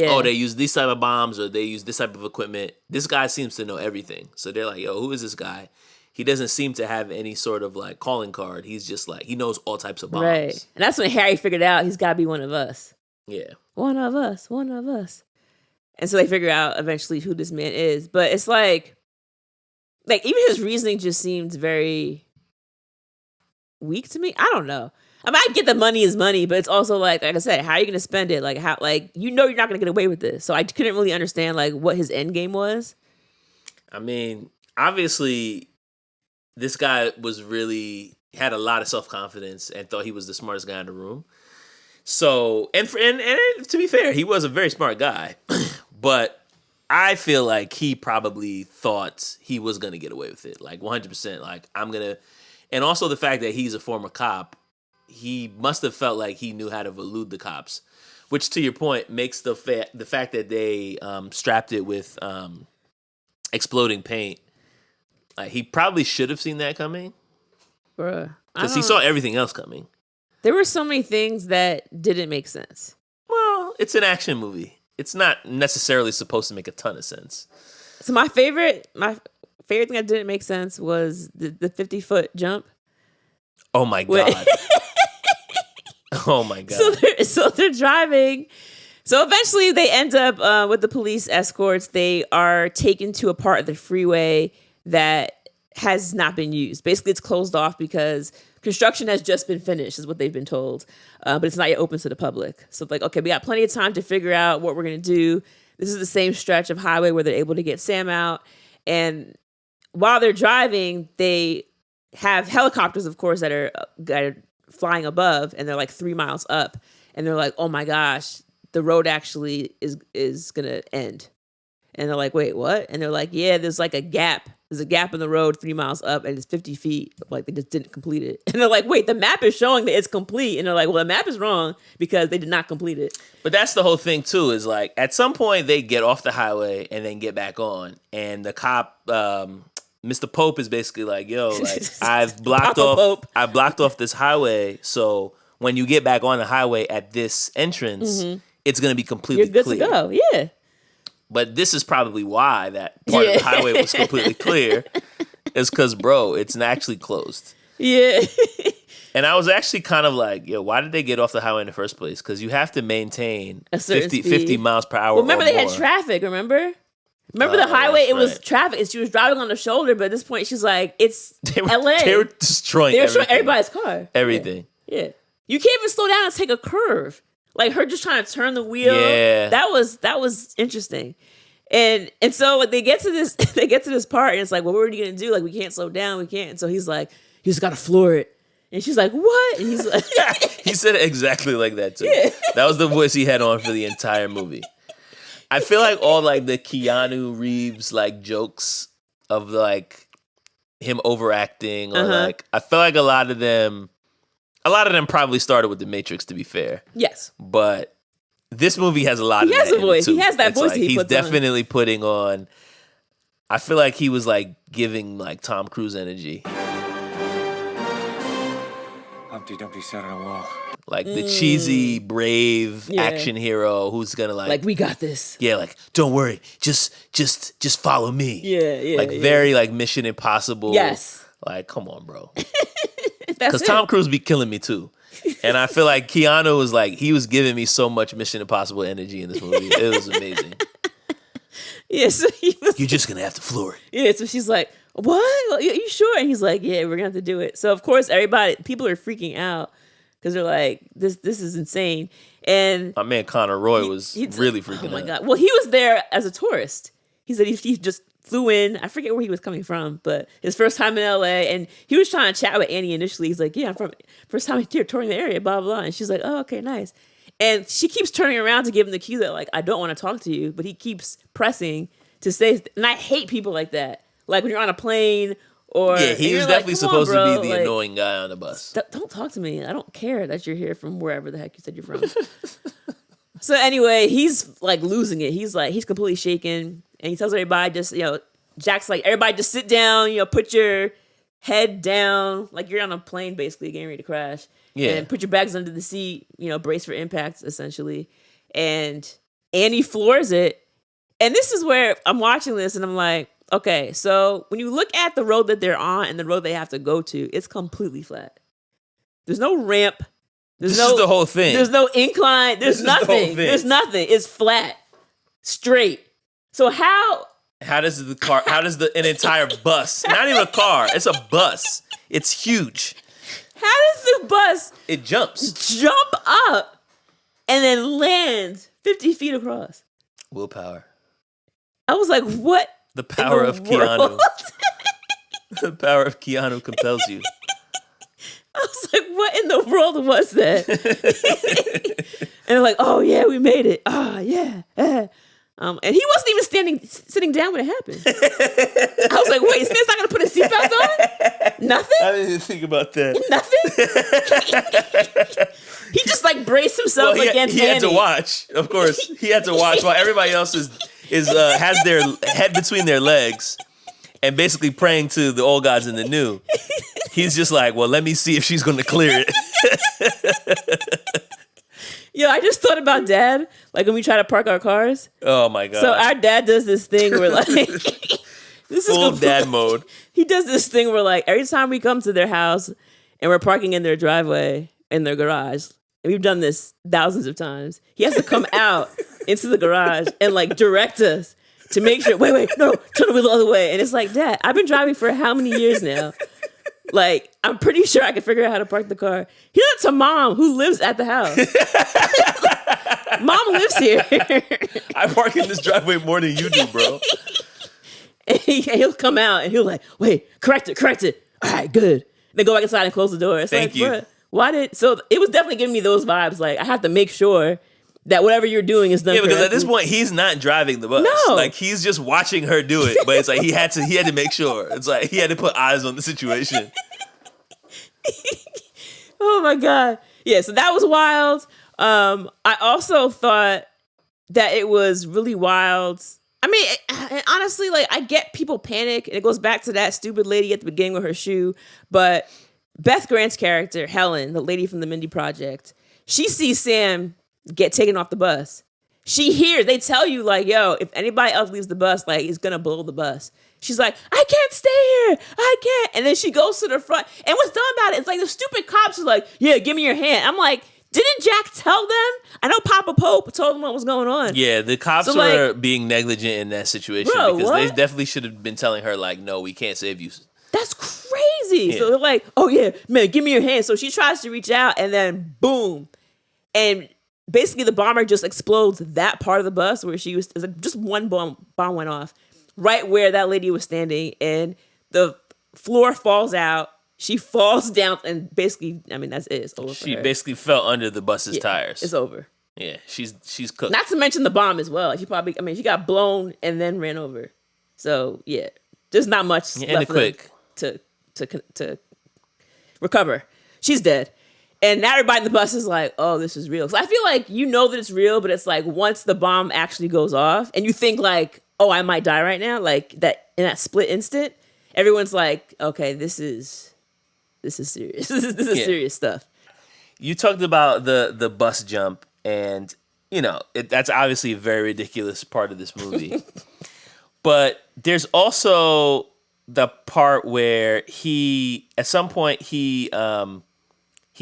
Oh, they use these type of bombs, or they use this type of equipment. This guy seems to know everything. So they're like, yo, who is this guy? He doesn't seem to have any sort of like calling card. He's just like, he knows all types of bombs. Right. And that's when Harry figured out he's got to be one of us. Yeah. One of us. And so they figure out eventually who this man is. But it's like even his reasoning just seems very weak to me. I don't know. I mean, I get the money is money, but it's also like I said, how are you going to spend it? Like, how, like, you're not going to get away with this. So I couldn't really understand like what his end game was. I mean, obviously, this guy had a lot of self-confidence and thought he was the smartest guy in the room. So, and to be fair, he was a very smart guy, but I feel like he probably thought he was going to get away with it. Like 100%, like and also the fact that he's a former cop, he must have felt like he knew how to elude the cops, which to your point makes the fact that they strapped it with exploding paint. He probably should have seen that coming. Bruh. Because he saw everything else coming. There were so many things that didn't make sense. Well, it's an action movie. It's not necessarily supposed to make a ton of sense. So my favorite thing that didn't make sense was the 50-foot jump. Oh my God. Oh my God. So they're driving. So eventually they end up with the police escorts. They are taken to a part of the freeway that has not been used. Basically, it's closed off because construction has just been finished, is what they've been told. But it's not yet open to the public. So it's like, okay, we got plenty of time to figure out what we're going to do. This is the same stretch of highway where they're able to get Sam out. And while they're driving, they have helicopters, of course, that are flying above, and they're like 3 miles up. And they're like, oh my gosh, the road actually is going to end. And they're like, wait, what? And they're like, yeah, there's like a gap. There's a gap in the road 3 miles up, and it's 50 feet. Like, they just didn't complete it. And they're like, wait, the map is showing that it's complete. And they're like, well, the map is wrong because they did not complete it. But that's the whole thing, too, is like, at some point, they get off the highway and then get back on. And the cop, Mr. Pope, is basically like, yo, like, I've blocked off this highway, so when you get back on the highway at this entrance, it's going to be completely You're good clear. to go. Yeah. But this is probably why that part of the highway was completely clear. Is because, bro, it's actually closed. Yeah. And I was actually kind of like, yo, why did they get off the highway in the first place? Because you have to maintain A certain 50 miles per hour. Well, remember or they more. had traffic, remember? Remember the highway, it was right. traffic, and she was driving on the shoulder, but at this point she's like, it's LA. They were destroying everybody's car. Everything. Yeah. You can't even slow down and take a curve. Like her just trying to turn the wheel. Yeah. That was interesting. And so like, they get to this part and it's like, well, what are you gonna do? Like, we can't slow down, we can't. And so he's like, you just gotta floor it. And she's like, what? And he's like, he said it exactly like that too. Yeah. That was the voice he had on for the entire movie. I feel like all like the Keanu Reeves like jokes of like him overacting or like I feel like a lot of them probably started with The Matrix, to be fair. yes. But this movie has a lot of that. He has a in it, voice. too. He has that It's voice like, he he's puts on. definitely putting on. I feel like he was like giving like Tom Cruise energy. Humpty Dumpty sat on a wall. Like the cheesy, brave Yeah. action hero who's gonna like we got this. yeah, like don't worry, just follow me. Yeah. Like very like Mission Impossible. Yes. Like come on, bro. That's Because it. Tom Cruise be killing me too, and I feel like Keanu was like he was giving me so much Mission Impossible energy in this movie. It was amazing. Yeah, so he was You're just gonna have to floor it. Yeah, so she's like, what? Are you sure? And he's like, yeah, we're gonna have to do it. So of course people are freaking out because they're like, this is insane. And My man Connor Roy was he's really freaking out. Oh my god. Well, he was there as a tourist. He said he just flew in. I forget where he was coming from, but his first time in LA, and he was trying to chat with Annie initially. He's like, yeah, I'm from first time here touring the area, blah blah. And she's like, oh, okay, nice. And she keeps turning around to give him the cue that like, I don't want to talk to you, but he keeps pressing to say. And I hate people like that. Like when you're on a plane or Yeah, he and was you're definitely like, "Come on, supposed bro." to be the Like, annoying guy on the bus. Don't talk to me. I don't care that you're here from wherever the heck you said you're from. So anyway, he's like losing it. He's completely shaken, and he tells everybody just, Jack's like, everybody just sit down, put your head down, like you're on a plane basically getting ready to crash. Yeah. And put your bags under the seat, brace for impact essentially. And Annie floors it. And this is where I'm watching this and I'm like, okay, so when you look at the road that they're on and the road they have to go to, it's completely flat. There's no ramp. This is the whole thing. There's no incline. There's This is the whole nothing. thing. There's nothing. It's flat, straight. So how does an entire bus, not even a car, it's a bus. It's huge. does the bus It jumps. jump up and then land 50 feet across? Willpower. I was like, what? The power of world? Keanu. The power of Keanu compels you. I was like, what in the world was that? And they're like, oh yeah, we made it. Ah, yeah. And he wasn't even sitting down when it happened. I was like, wait, this man's not gonna put his seatbelt on? Nothing? I didn't even think about that. Nothing? He just like braced himself against he had to Annie. watch. Of course, he had to watch while everybody else has their head between their legs and basically praying to the old gods and the new. He's just like, well, let me see if she's going to clear it. Yo, I just thought about Dad, like when we try to park our cars. Oh my god! So our dad does this thing where like this Full is dad mode. He does this thing where like every time we come to their house and we're parking in their driveway in their garage, and we've done this thousands of times, he has to come out into the garage and like direct us to make sure. Wait, no, turn the wheel the other way. And it's like, Dad, I've been driving for how many years now? Like, I'm pretty sure I can figure out how to park the car. He does it to Mom, who lives at the house. Mom lives here. I park in this driveway more than you do, bro. And he'll come out and he'll like, wait, correct it. All right, good. Then go back inside and close the door. It's Thank like, you. Bruh, so it was definitely giving me those vibes. Like, I have to make sure that whatever you're doing is done Yeah, because at correctly. this point he's not driving the bus. No. Like he's just watching her do it. But it's like he had to make sure. It's like he had to put eyes on the situation. Oh my God. Yeah, so that was wild. I also thought that it was really wild. I mean, and honestly, like I get people panic, and it goes back to that stupid lady at the beginning with her shoe. But Beth Grant's character, Helen, the lady from the Mindy Project, she sees Sam get taken off the bus. She hears, they tell you, like, yo, if anybody else leaves the bus, like, it's gonna blow the bus. She's like, I can't stay here. I can't. And then she goes to the front. And what's dumb about it, it's like the stupid cops are like, yeah, give me your hand. I'm like, didn't Jack tell them? I know Papa Pope told them what was going on. Yeah, the cops were being negligent in that situation because they definitely should have been telling her, like, no, we can't save you. That's crazy. Yeah. So they're like, oh, yeah, man, give me your hand. So she tries to reach out and then boom. And basically the bomber just explodes that part of the bus where she was, like, just one bomb went off right where that lady was standing. And the floor falls out. She falls down and basically, I mean, that's it. It's over for her. She basically fell under the bus's tires. It's over. Yeah, she's cooked. Not to mention the bomb as well. She probably, I mean, she got blown and then ran over. So yeah, there's not much left for them to recover. She's dead, and now everybody in the bus is like, "Oh, this is real." So I feel like you know that it's real, but it's like once the bomb actually goes off, and you think like, "Oh, I might die right now," like that in that split instant, everyone's like, "Okay, this is serious. this is serious stuff." You talked about the bus jump, and you know that's obviously a very ridiculous part of this movie. But there's also the part where at some point he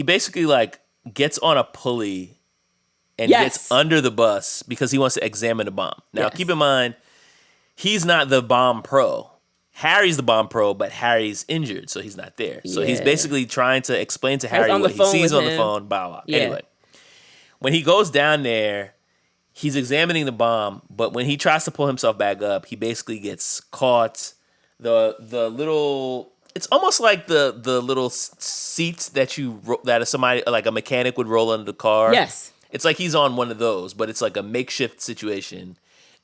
basically like gets on a pulley and gets under the bus because he wants to examine the bomb. Now, keep in mind, he's not the bomb pro. Harry's the bomb pro, but Harry's injured, so he's not there. So he's basically trying to explain to Harry what he sees on the phone. Blah, blah. Yeah. Anyway, when he goes down there, he's examining the bomb, but when he tries to pull himself back up, he basically gets caught. The little, it's almost like the little seats that somebody like a mechanic would roll under the car. Yes, it's like he's on one of those, but it's like a makeshift situation,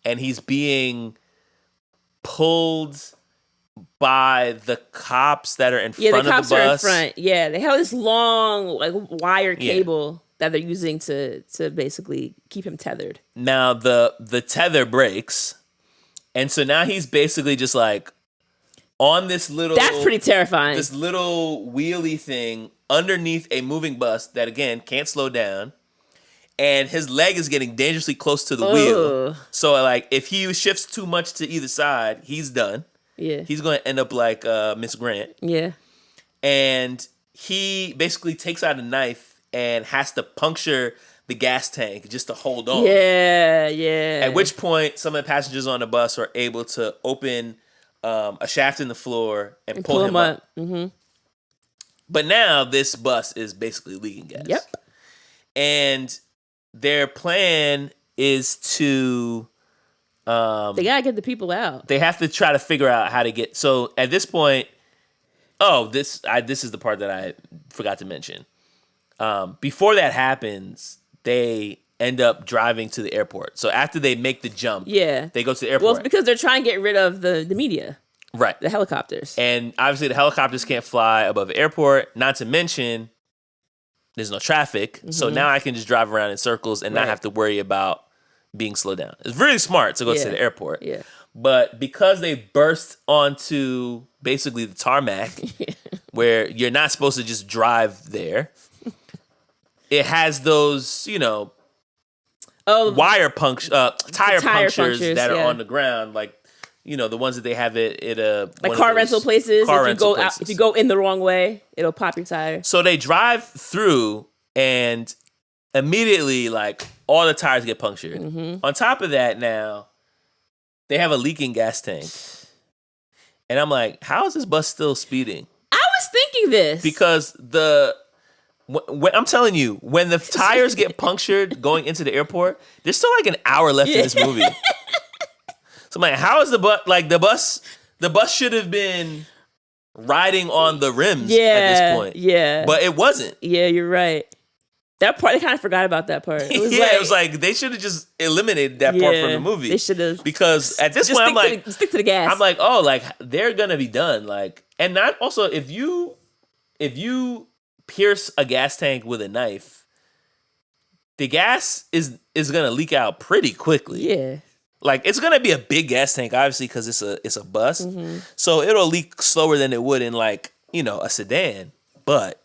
and he's being pulled by the cops that are in front of the bus. Yeah, the cops are in front. Yeah, they have this long like wire cable that they're using to basically keep him tethered. Now the tether breaks, and so now he's basically just like on this little. That's pretty terrifying. This little wheelie thing underneath a moving bus that again can't slow down, and his leg is getting dangerously close to the wheel. So like if he shifts too much to either side, he's done. Yeah. He's going to end up like Miss Grant. Yeah. And he basically takes out a knife and has to puncture the gas tank just to hold on. Yeah, yeah. At which point, some of the passengers on the bus are able to open a shaft in the floor and pull him up. Mm-hmm. But now this bus is basically leaking gas. Yep. And their plan is to... they gotta get the people out. They have to try to figure out how to get. So at this point, this is the part that I forgot to mention. Before that happens, they end up driving to the airport. So after they make the jump, they go to the airport. Well, it's because they're trying to get rid of the media, right? The helicopters, and obviously the helicopters can't fly above the airport. Not to mention, there's no traffic. Mm-hmm. So now I can just drive around in circles and not have to worry about being slowed down. It's really smart to go to the airport. Yeah. But because they burst onto basically the tarmac where you're not supposed to just drive there, it has those, tire punctures that are on the ground, like, the ones that they have at like car rental places. If you go in the wrong way, it'll pop your tire. So they drive through and immediately, like, all the tires get punctured. Mm-hmm. On top of that, now, they have a leaking gas tank. And I'm like, how is this bus still speeding? I was thinking this. Because I'm telling you, when the tires get punctured going into the airport, there's still like an hour left in this movie. So I'm like, how is the bus should have been riding on the rims at this point. Yeah. But it wasn't. Yeah, you're right. That part, I kind of forgot about that part. It was it was like they should have just eliminated that part from the movie. They should have. Because at this point, I'm like, stick to the gas. I'm like, they're gonna be done. Like, and not also if you pierce a gas tank with a knife, the gas is gonna leak out pretty quickly. Yeah. Like, it's gonna be a big gas tank, obviously, because it's a bus. Mm-hmm. So it'll leak slower than it would in like a sedan. But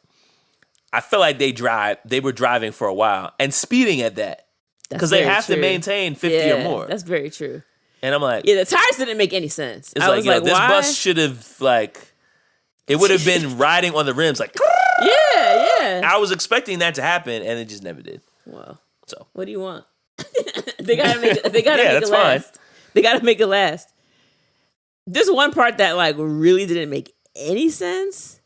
I feel like they were driving for a while and speeding at that. Because they have to maintain 50 or more. That's very true. And I'm like... Yeah, the tires didn't make any sense. It's I was like, this why? bus should have, like... It would have been riding on the rims, like... Yeah. I was expecting that to happen, and it just never did. Well, so what do you want? They gotta make it that's last. Fine. They gotta make it last. There's one part that like really didn't make any sense.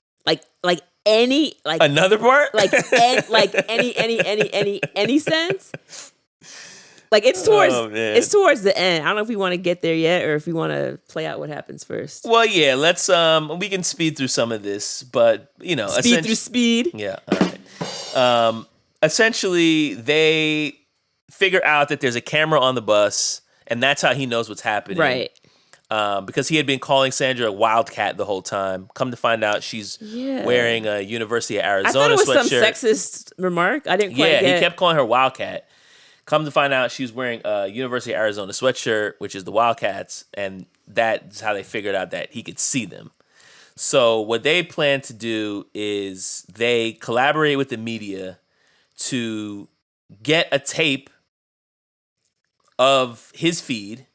Another part? Any sense? Like it's towards the end. I don't know if we want to get there yet or if we want to play out what happens first. Well, yeah, let's we can speed through some of this, but you know, speed. Yeah, all right. Essentially, they figure out that there's a camera on the bus, and that's how he knows what's happening. Right. Because he had been calling Sandra a wildcat the whole time. Come to find out, she's wearing a University of Arizona sweatshirt. I thought it was some sexist remark. I didn't quite get. Yeah, he kept calling her wildcat. Come to find out, she was wearing a University of Arizona sweatshirt, which is the Wildcats, and that's how they figured out that he could see them. So what they plan to do is they collaborate with the media to get a tape of his feed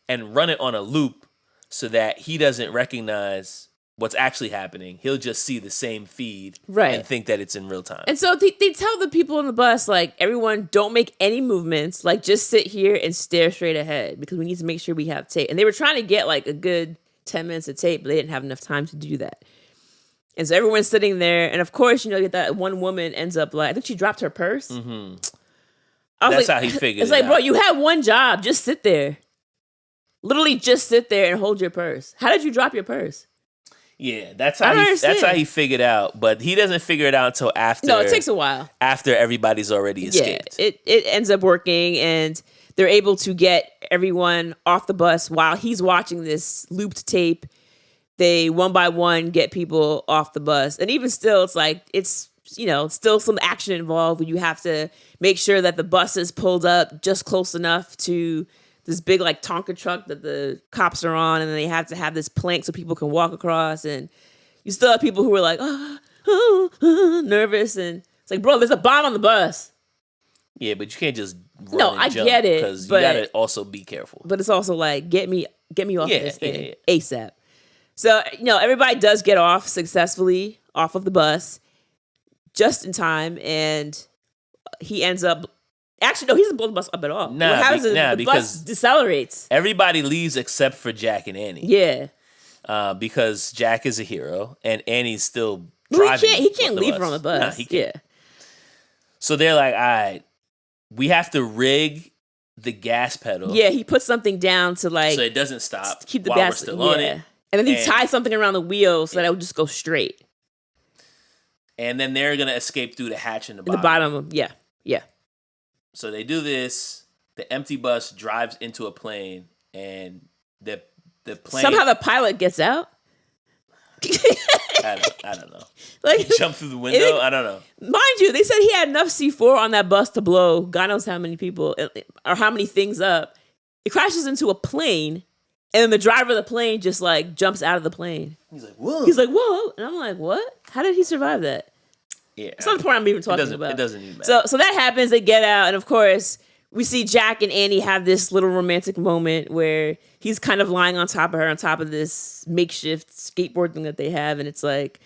and run it on a loop so that he doesn't recognize what's actually happening. He'll just see the same feed and think that it's in real time. And so they tell the people on the bus, like, everyone don't make any movements. Like, just sit here and stare straight ahead because we need to make sure we have tape. And they were trying to get, like, a good 10 minutes of tape, but they didn't have enough time to do that. And so everyone's sitting there. And, of course, you know, that one woman ends up, like, I think she dropped her purse. Mm-hmm. That's how he figured it's like, bro, you had one job. Just sit there. Literally just sit there and hold your purse. How did you drop your purse? Yeah, that's how he figured out, but he doesn't figure it out until after. No, it takes a while. After everybody's already escaped. Yeah, it ends up working, and they're able to get everyone off the bus while he's watching this looped tape. They one by one get people off the bus, and even still, it's like it's still some action involved where you have to make sure that the bus is pulled up just close enough to this big like Tonka truck that the cops are on, and then they have to have this plank so people can walk across, and you still have people who are like, nervous, and it's like, bro, there's a bomb on the bus. Yeah, but you can't just run no, and I jump get it, because you gotta also be careful. But it's also like, get me off this thing ASAP. So everybody does get off successfully off of the bus just in time, and he ends up. Actually, no, he doesn't blow the bus up at all. What happens is the bus decelerates. Everybody leaves except for Jack and Annie. Yeah. Because Jack is a hero and Annie's still driving. He can't leave her on the bus. Nah, he can't. Yeah. So they're like, all right, we have to rig the gas pedal. Yeah, he puts something down to like... so it doesn't stop keep the while gas, we're still on it. And then he ties something around the wheel so that it would just go straight. And then they're going to escape through the hatch in the bottom. The bottom, yeah. So they do this. The empty bus drives into a plane, and the plane somehow the pilot gets out. I don't know. Like he jumped through the window. I don't know. Mind you, they said he had enough C4 on that bus to blow God knows how many people or how many things up. It crashes into a plane, and then the driver of the plane just like jumps out of the plane. He's like, whoa. And I'm like, what? How did he survive that? Yeah, it's not the point I'm even talking about. It doesn't even matter. So that happens. They get out, and of course, we see Jack and Annie have this little romantic moment where he's kind of lying on top of her, on top of this makeshift skateboard thing that they have, and it's like,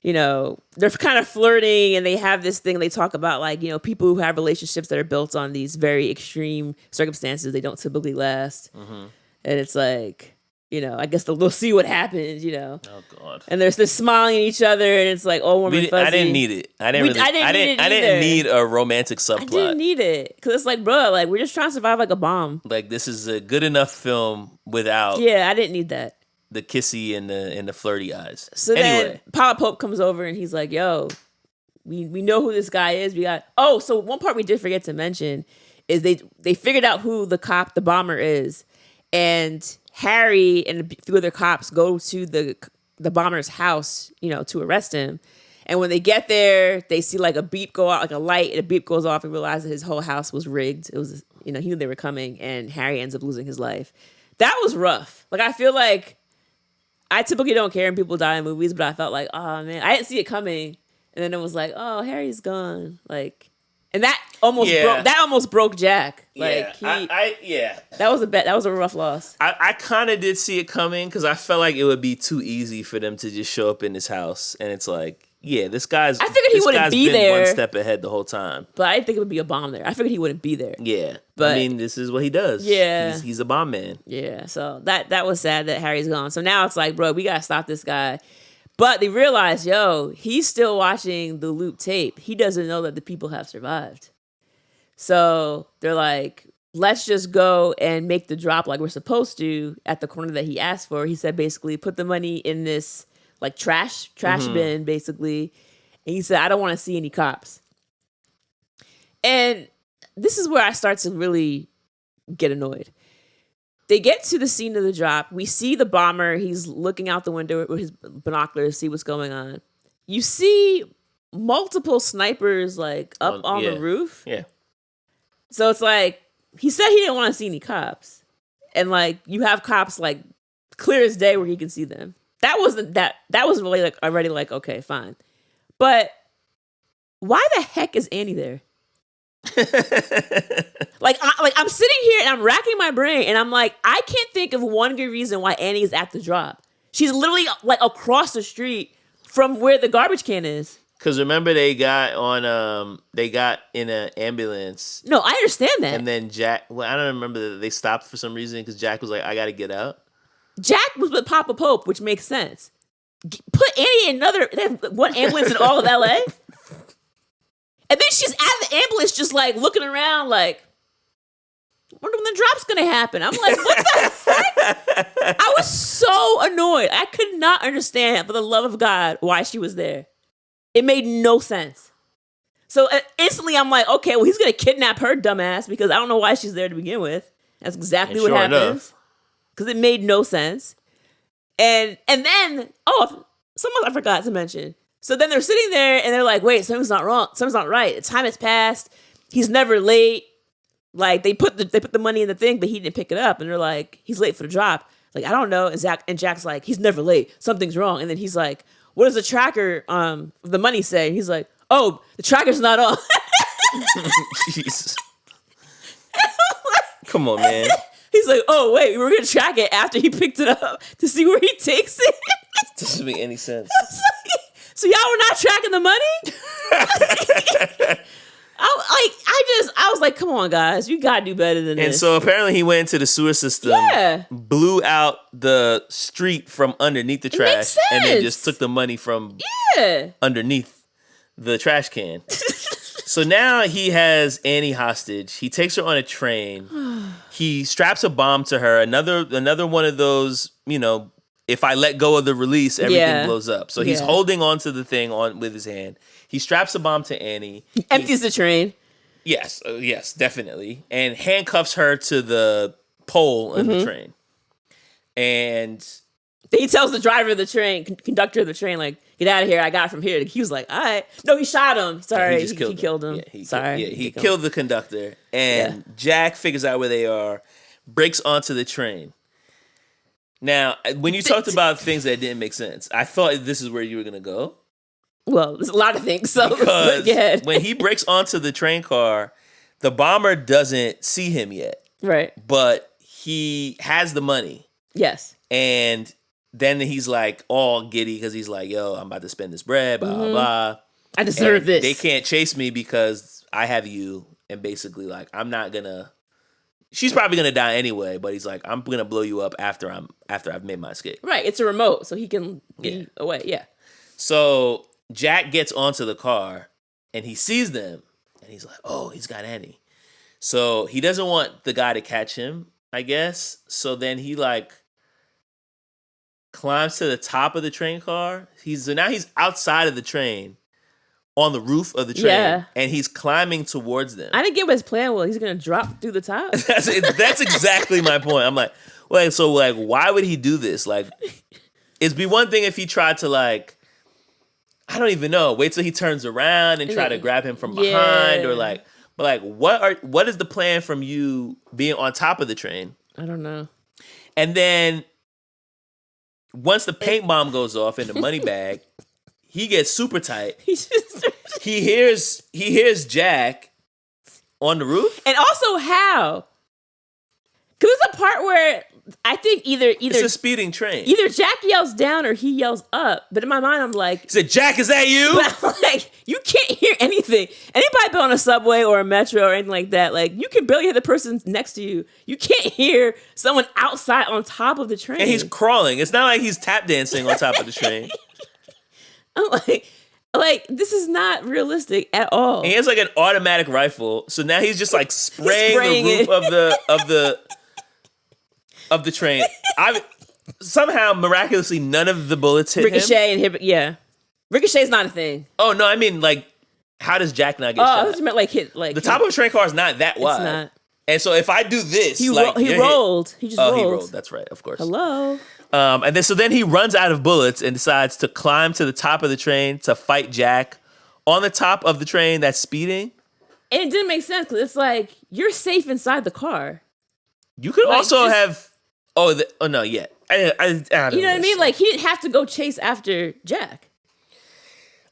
they're kind of flirting, and they have this thing. They talk about like, people who have relationships that are built on these very extreme circumstances. They don't typically last, and it's like. I guess we'll see what happens, Oh, God. And they're smiling at each other, and it's like, warm and fuzzy. I didn't need it. I didn't need a romantic subplot. I didn't need it. Because it's like, bro, like, we're just trying to survive like a bomb. Like, this is a good enough film without... Yeah, I didn't need that. The kissy and the flirty eyes. So then Pilot Pope comes over, and he's like, yo, we know who this guy is. So one part we did forget to mention is they figured out who the bomber is. And... Harry and a few other cops go to the bomber's house, to arrest him. And when they get there, they see like a beep go out, like a light, and a beep goes off, and realize that his whole house was rigged. It was, he knew they were coming, and Harry ends up losing his life. That was rough. Like, I feel like I typically don't care when people die in movies, but I felt like, oh man, I didn't see it coming, and then it was like, oh, Harry's gone, like, and that almost broke Jack. Like, that was a rough loss. I kind of did see it coming because I felt like it would be too easy for them to just show up in his house, and it's like, yeah, this guy's. I figured he wouldn't be been there. One step ahead the whole time, But I didn't think it would be a bomb there. I figured he wouldn't be there. Yeah, but I mean, this is what he does. Yeah, he's a bomb man. Yeah, so that was sad that Harry's gone. So now it's like, bro, we gotta stop this guy. But they realize, yo, he's still watching the loop tape. He doesn't know that the people have survived. So they're like, let's just go and make the drop like we're supposed to at the corner that he asked for. He said basically put the money in this like trash bin basically. And he said, I don't want to see any cops. And this is where I start to really get annoyed. They get to the scene of the drop. We see the bomber. He's looking out the window with his binoculars to see what's going on. You see multiple snipers like up on the roof. Yeah. So it's like, he said he didn't want to see any cops. And like, you have cops like clear as day where he can see them. That was really like already like, okay, fine. But why the heck is Annie there? I'm sitting here and I'm racking my brain and I'm like, I can't think of one good reason why Annie is at the drop. She's literally like across the street from where the garbage can is. Because remember they got in an ambulance. No, I understand that. And then Jack, I don't remember that they stopped for some reason because Jack was like, I got to get out. Jack was with Papa Pope, which makes sense. Put Annie in one ambulance in all of LA? And then she's at the ambulance just like looking around like, wonder when the drop's gonna happen. I'm like, what the heck? I was so annoyed. I could not understand, for the love of God, why she was there. It made no sense. So instantly I'm like, okay, well, he's gonna kidnap her dumbass because I don't know why she's there to begin with. That's exactly what happens. Because it made no sense. And then, something I forgot to mention. So then they're sitting there and they're like, wait, something's not wrong. Something's not right. The time has passed. He's never late. Like they put the money in the thing, but he didn't pick it up. And they're like, he's late for the drop. Like, I don't know. And Jack's like, he's never late. Something's wrong. And then he's like, what does the tracker the money say? And he's like, oh, the tracker's not on. Jeez. Come on, man. He's like, oh, wait, we were going to track it after he picked it up to see where he takes it. Doesn't make any sense. So y'all were not tracking the money? I was like, come on, guys, you gotta do better than this. And so apparently he went into the sewer system, blew out the street from underneath the trash, and then just took the money from underneath the trash can. So now he has Annie hostage. He takes her on a train. He straps a bomb to her. Another one of those, if I let go of the release, everything blows up. So he's holding onto the thing with his hand. He straps a bomb to Annie. He empties the train. Yes, definitely. And handcuffs her to the pole in the train. And he tells the driver of the train, conductor of the train, like, get out of here. I got it from here. He was like, all right. No, he shot him. Sorry, he killed him. Yeah, he killed the conductor. And Jack figures out where they are, breaks onto the train. Now, when you talked about things that didn't make sense, I thought this is where you were going to go. Well, there's a lot of things. So because when he breaks onto the train car, the bomber doesn't see him yet. Right. But he has the money. Yes. And then he's like all giddy because he's like, yo, I'm about to spend this bread, blah, blah, blah. I deserve this. They can't chase me because I have you. And basically, like, I'm not going to. She's probably going to die anyway, but he's like, I'm going to blow you up after I've made my escape. Right. It's a remote, so he can be away. Yeah. So Jack gets onto the car and he sees them and he's like, oh, he's got Annie. So he doesn't want the guy to catch him, I guess. So then he like climbs to the top of the train car. So now he's outside of the train on the roof of the train and he's climbing towards them. I didn't get what his plan was. He's going to drop through the top. That's exactly my point. I'm like, well, so like, why would he do this? Like, it'd be one thing if he tried to like, I don't even know. Wait till he turns around and try to grab him from behind, or like, but like, what is the plan from you being on top of the train? I don't know. And then once the paint bomb goes off in the money bag, he gets super tight. He hears Jack on the roof. And also how? Because there's a part where I think either it's a speeding train. Either Jack yells down or he yells up. But in my mind, I'm like, he said, "Jack, is that you?" But I'm like, you can't hear anything. Anybody been on a subway or a metro or anything like that, like you can barely hear the person next to you. You can't hear someone outside on top of the train. And he's crawling. It's not like he's tap dancing on top of the train. I'm like this is not realistic at all. And he has like an automatic rifle, so now he's just like spraying the roof of the train. Somehow, miraculously, none of the bullets hit Ricochet him. Ricochet's not a thing. Oh no, I mean like, how does Jack not get shot? I thought you meant like hit like the top of a train car is not that wide. It's not. And so if I do this, he rolled. He just rolled. He rolled. That's right, of course. Hello. And then he runs out of bullets and decides to climb to the top of the train to fight Jack on the top of the train that's speeding. And it didn't make sense because it's like you're safe inside the car. You could also have. No, yeah. I don't you know what I mean? Like he didn't have to go chase after Jack.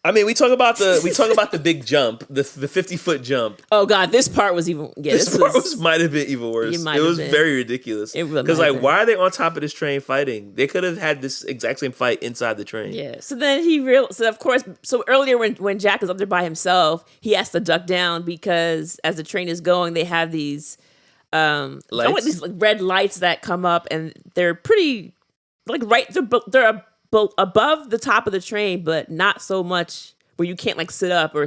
I mean, we talk about the big jump, the 50-foot jump. Oh God, this part was even. Yeah, this part might have been even worse. It was very ridiculous. Because like, why are they on top of this train fighting? They could have had this exact same fight inside the train. Yeah. So then so earlier when Jack is up there by himself, he has to duck down because as the train is going, they have these lights? These like red lights that come up, and they're pretty like they're above the top of the train, but not so much where you can't like sit up or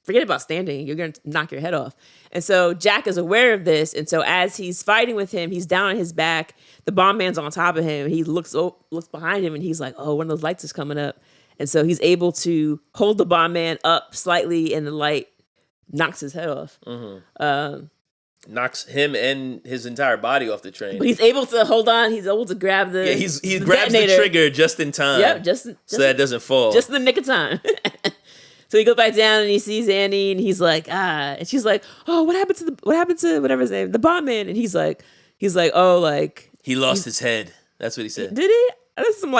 forget about standing. You're gonna knock your head off. And so Jack is aware of this, and so as he's fighting with him, he's down on his back. The bomb man's on top of him. He looks behind him, and he's like, "Oh, one of those lights is coming up." And so he's able to hold the bomb man up slightly, and the light knocks his head off. Mm-hmm. Knocks him and his entire body off the train. But he's able to hold on. He's able to grab the he grabs the trigger just in time. Yep, just so that it doesn't fall. Just in the nick of time. So he goes back down and he sees Annie and he's like, and she's like, oh, what happened to whatever his name, the bomb man? And he's like, oh, like he lost his head. That's what he said. Did he? That's some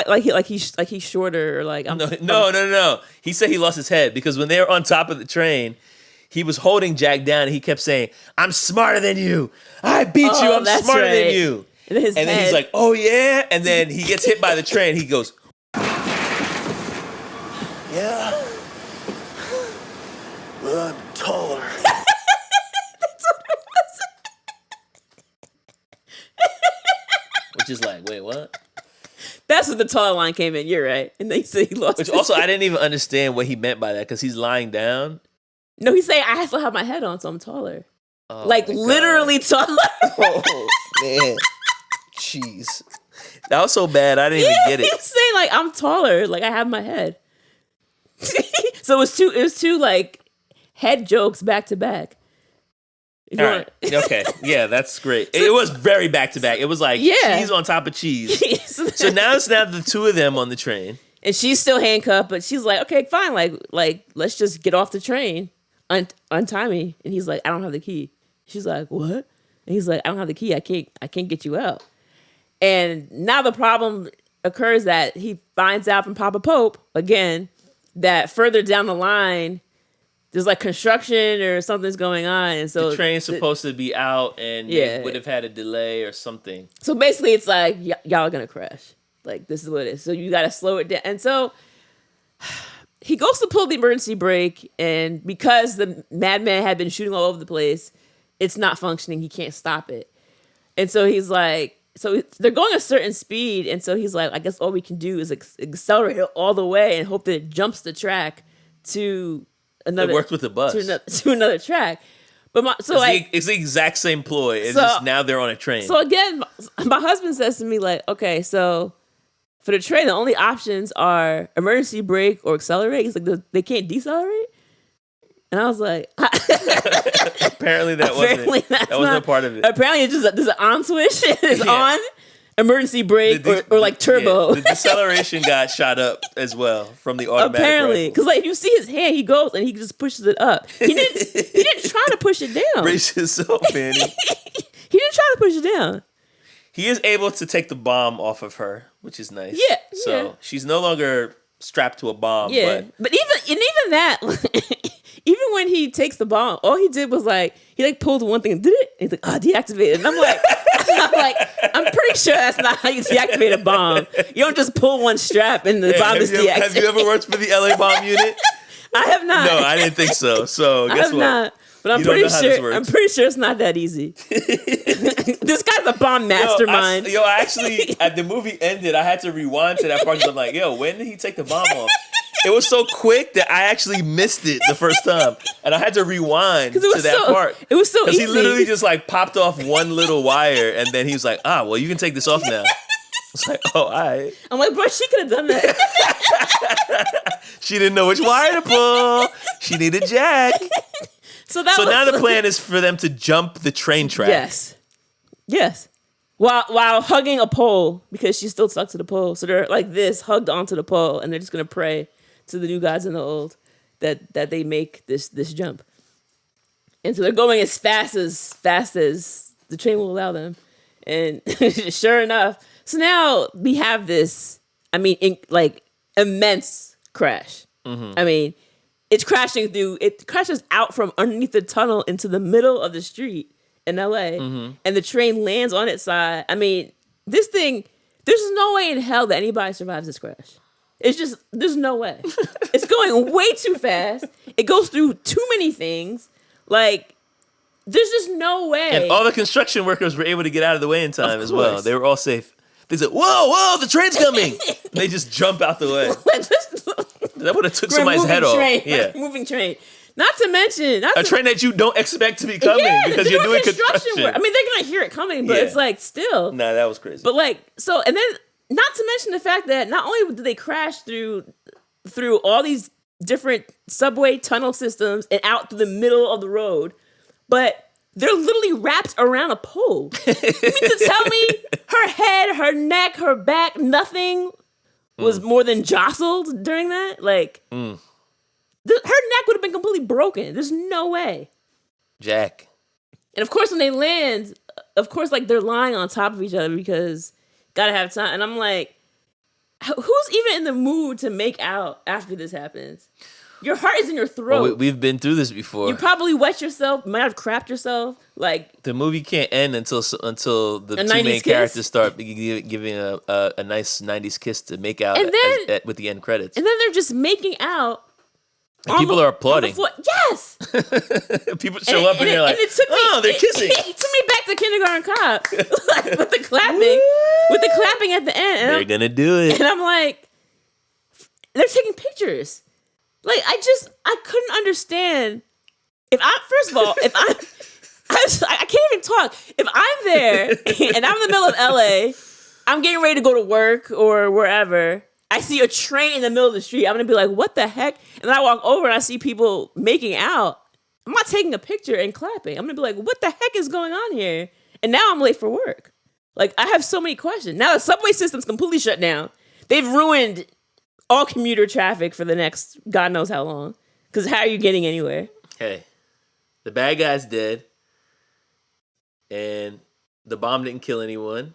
he's shorter or like No. He said he lost his head because when they were on top of the train, he was holding Jack down and he kept saying, "I'm smarter than you. I beat you. I'm smarter than you." And then he's like, "Oh yeah." And then he gets hit by the train. He goes, Yeah. Well, I'm taller. which is like, wait, what? That's what the taller line came in. You're right. And then he said he lost. Which also, I didn't even understand what he meant by that because he's lying down. No, he's saying I still have my head on, so I'm taller. Oh, like literally taller. Oh man, jeez, that was so bad. I didn't even get it. He's saying like I'm taller, like I have my head. So it was two like head jokes back to back. All right. Okay. Yeah, that's great. It was very back to back. It was like cheese on top of cheese. So now it's the two of them on the train. And she's still handcuffed, but she's like, okay, fine. Like let's just get off the train. Untie me. And he's like, I don't have the key. She's like, what? And he's like, I don't have the key. I can't get you out. And now the problem occurs that he finds out from Papa Pope again that further down the line there's like construction or something's going on, and so the train's supposed to be out, and it would have had a delay or something. So basically, it's like y'all are gonna crash. Like this is what it is. So you got to slow it down. And so he goes to pull the emergency brake, and because the madman had been shooting all over the place, it's not functioning. He can't stop it. And so he's like, so they're going a certain speed, and so he's like, I guess all we can do is accelerate it all the way and hope that it jumps the track to another. It worked with the bus to another track. But it's the exact same ploy. It's just now they're on a train. So again, my husband says to me like, okay, so for the train, the only options are emergency brake or accelerate. He's like, they can't decelerate. And I was like, apparently that wasn't a part of it. Apparently it's just there's an on switch. It's on emergency brake or like turbo. Yeah, the deceleration got shot up as well from the automatic. Apparently, because like if you see his hand, he goes and he just pushes it up. He didn't try to push it down. Brace yourself, Annie. He didn't try to push it down. He is able to take the bomb off of her, which is nice. Yeah, So she's no longer strapped to a bomb. Yeah, but even that, even when he takes the bomb, all he did was he pulled one thing and did it. And he's like, deactivated. And I'm like, I'm pretty sure that's not how you deactivate a bomb. You don't just pull one strap and the bomb is deactivated. Have you ever worked for the LA bomb unit? I have not. No, I didn't think so. So guess what? Not. But I'm pretty sure it's not that easy. This guy's a bomb mastermind. I actually, at the movie ended, I had to rewind to that part because I'm like, when did he take the bomb off? It was so quick that I actually missed it the first time. And I had to rewind to that part. It was so easy. Because he literally just popped off one little wire and then he was like, well, you can take this off now. It's like, all right. I'm like, bro, she could have done that. She didn't know which wire to pull. She needed Jack. So now the plan is for them to jump the train track. Yes. While hugging a pole because she's still stuck to the pole. So they're like this, hugged onto the pole, and they're just gonna pray to the new gods and the old that they make this jump. And so they're going as fast as the train will allow them. And sure enough, so now we have this, immense crash. Mm-hmm. It crashes out from underneath the tunnel into the middle of the street in LA, and the train lands on its side. This thing, there's no way in hell that anybody survives this crash. It's just, there's no way. It's going way too fast. It goes through too many things. There's just no way. And all the construction workers were able to get out of the way in time as well. They were all safe. They said, whoa, the train's coming. They just jump out the way. That would have took somebody's head off. Yeah. Moving train. Not to mention a train that you don't expect to be coming because you're doing construction work. They're gonna hear it coming, but it's still. Nah, that was crazy. But and then not to mention the fact that not only did they crash through all these different subway tunnel systems and out through the middle of the road, but they're literally wrapped around a pole. You mean to tell me her head, her neck, her back, nothing was more than jostled during that? Her neck would have been completely broken. There's no way. Jack. And of course, when they land, they're lying on top of each other because gotta have time. And I'm like, who's even in the mood to make out after this happens? Your heart is in your throat. Well, we've been through this before. You probably wet yourself, might have crapped yourself. The movie can't end until the two main characters start giving a nice 90s kiss to make out with the end credits. And then they're just making out. And people are applauding. Yes. People show up and they're like, they're kissing. It took me back to Kindergarten Cop. With the clapping at the end. They're going to do it. And I'm like, they're taking pictures. I couldn't understand. I can't even talk. If I'm there and I'm in the middle of LA, I'm getting ready to go to work or wherever, I see a train in the middle of the street, I'm going to be like, what the heck? And then I walk over and I see people making out. I'm not taking a picture and clapping. I'm going to be like, what the heck is going on here? And now I'm late for work. I have so many questions. Now the subway system's completely shut down. They've ruined all commuter traffic for the next God knows how long. Because how are you getting anywhere? Hey, the bad guy's dead. And the bomb didn't kill anyone.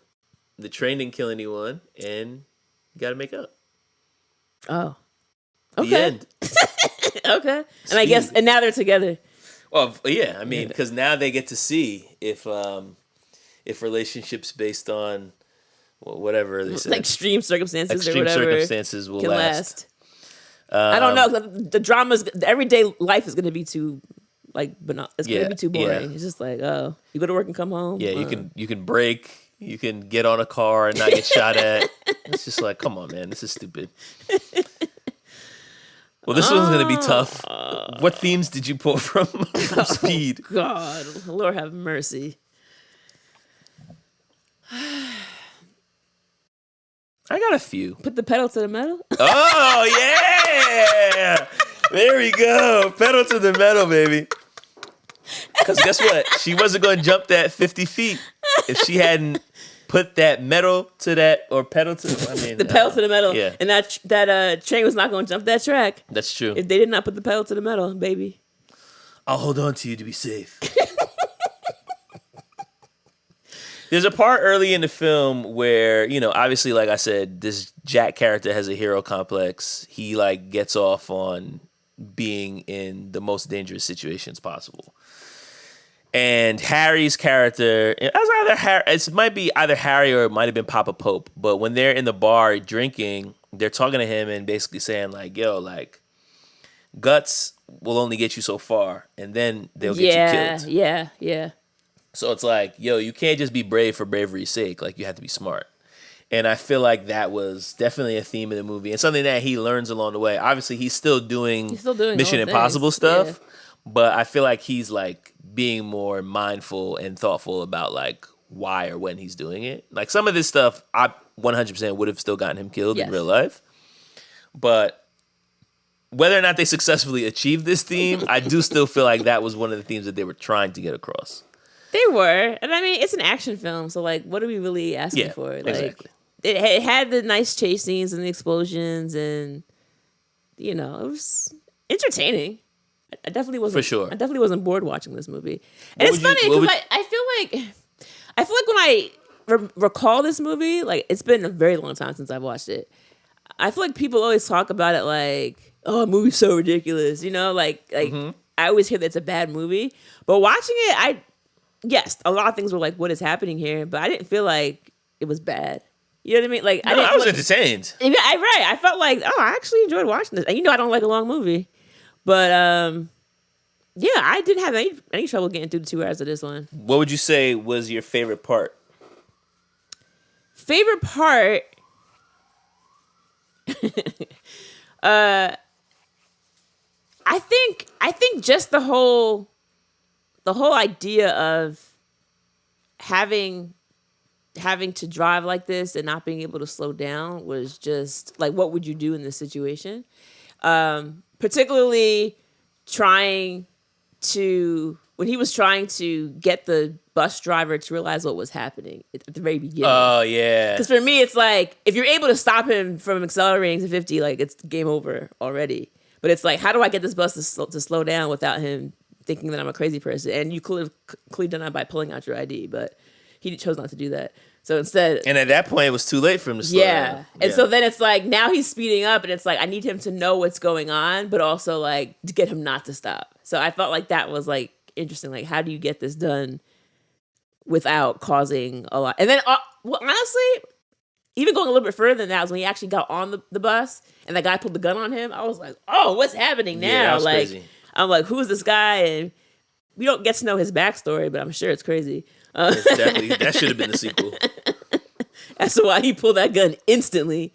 The train didn't kill anyone. And you got to make up. Oh. Okay. The end. Okay. And now they're together. Well, yeah. Because now they get to see if relationships based on whatever they said. Extreme circumstances or whatever. Extreme circumstances will last. I don't know. The drama's, the everyday life is going to be too, it's going to be too boring. Yeah. It's just you go to work and come home. Yeah, you can break. You can get on a car and not get shot at. It's just come on, man. This is stupid. Well, this one's going to be tough. What themes did you pull from Speed? God, Lord have mercy. I got a few. Put the pedal to the metal. Oh, yeah. There we go. Pedal to the metal, baby. Because guess what? She wasn't going to jump that 50 feet if she hadn't put that metal to that, or pedal to the pedal to the metal. Yeah. And that train was not going to jump that track. That's true. If they did not put the pedal to the metal, baby. I'll hold on to you to be safe. There's a part early in the film where, obviously, like I said, this Jack character has a hero complex. He like gets off on being in the most dangerous situations possible. And Harry's character, it might be either Harry or it might have been Papa Pope. But when they're in the bar drinking, they're talking to him and basically saying like, yo, like guts will only get you so far and then they'll get you killed. Yeah. So it's like, yo, you can't just be brave for bravery's sake. Like you have to be smart. And I feel like that was definitely a theme of the movie and something that he learns along the way. Obviously, he's still doing Mission Impossible stuff, but I feel like he's like being more mindful and thoughtful about like why or when he's doing it. Like some of this stuff, I 100% would have still gotten him killed in real life. But whether or not they successfully achieved this theme, I do still feel like that was one of the themes that they were trying to get across. They were. And I mean, it's an action film, so like what are we really asking for? Like, exactly. It had the nice chase scenes and the explosions and, it was entertaining. I definitely wasn't. For sure. I definitely wasn't bored watching this movie. And it's funny because I feel like when I recall this movie, like it's been a very long time since I've watched it. I feel like people always talk about it like, oh, a movie's so ridiculous, I always hear that it's a bad movie. But watching it, yes, a lot of things were like, what is happening here? But I didn't feel like it was bad. You know what I mean? Like I was entertained. Yeah, right. I felt like, I actually enjoyed watching this. And I don't like a long movie. But I didn't have any trouble getting through the 2 hours of this one. What would you say was your favorite part? Favorite part? I think just the whole idea of having to drive like this and not being able to slow down was just like, what would you do in this situation? Particularly when he was trying to get the bus driver to realize what was happening at the very beginning. Oh, yeah. Because for me, it's like, if you're able to stop him from accelerating to 50, like, it's game over already. But it's like, how do I get this bus to slow down without him thinking that I'm a crazy person? And you could have clearly done that by pulling out your ID, but he chose not to do that. So instead... And at that point, it was too late for him to slow down. And so then it's like, now he's speeding up, and it's like, I need him to know what's going on, but also, like, to get him not to stop. So I felt like that was, like, interesting. Like, how do you get this done without causing a lot? And then, honestly, even going a little bit further than that was when he actually got on the bus, and the guy pulled the gun on him. I was like, oh, what's happening now? Yeah, that was like, crazy. I'm like, who's this guy? And we don't get to know his backstory, but I'm sure it's crazy. It's definitely, that should have been the sequel. That's why he pulled that gun instantly.